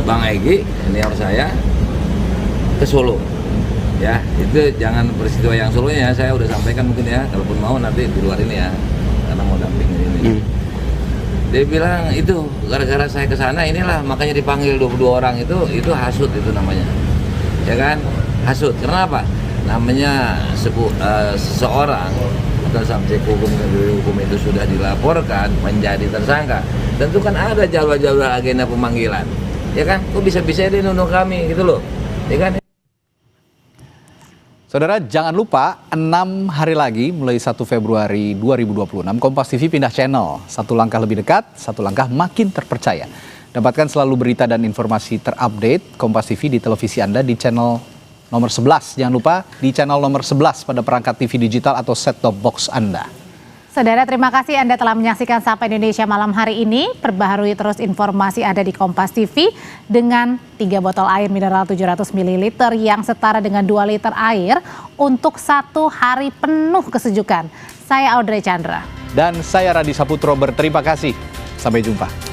Bang Egy, senior saya, ke Solo. Ya, itu jangan peristiwa yang Solonya, saya udah sampaikan mungkin ya, kalaupun mau nanti di luar ini ya, karena mau dampingin ini. Dia bilang itu gara-gara saya ke sana inilah makanya dipanggil 22 orang itu hasut itu namanya. Ya kan? Hasut. Kenapa? Namanya seseorang atau subjek hukum itu sudah dilaporkan menjadi tersangka. Tentu kan ada jadwal-jadwal agenda pemanggilan. Ya kan? Kok bisa-bisa dia nuduh kami gitu loh. Ya kan? Saudara, jangan lupa 6 hari lagi mulai 1 Februari 2026 Kompas TV pindah channel. Satu langkah lebih dekat, satu langkah makin terpercaya. Dapatkan selalu berita dan informasi terupdate Kompas TV di televisi Anda di channel nomor 11. Jangan lupa di channel nomor 11 pada perangkat TV digital atau set-top box Anda. Saudara, terima kasih Anda telah menyaksikan Sapa Indonesia malam hari ini. Perbaharui terus informasi ada di Kompas TV dengan 3 botol air mineral 700 ml yang setara dengan 2 liter air untuk 1 hari penuh kesejukan. Saya Audrey Chandra. Dan saya Radi Saputro berterima kasih. Sampai jumpa.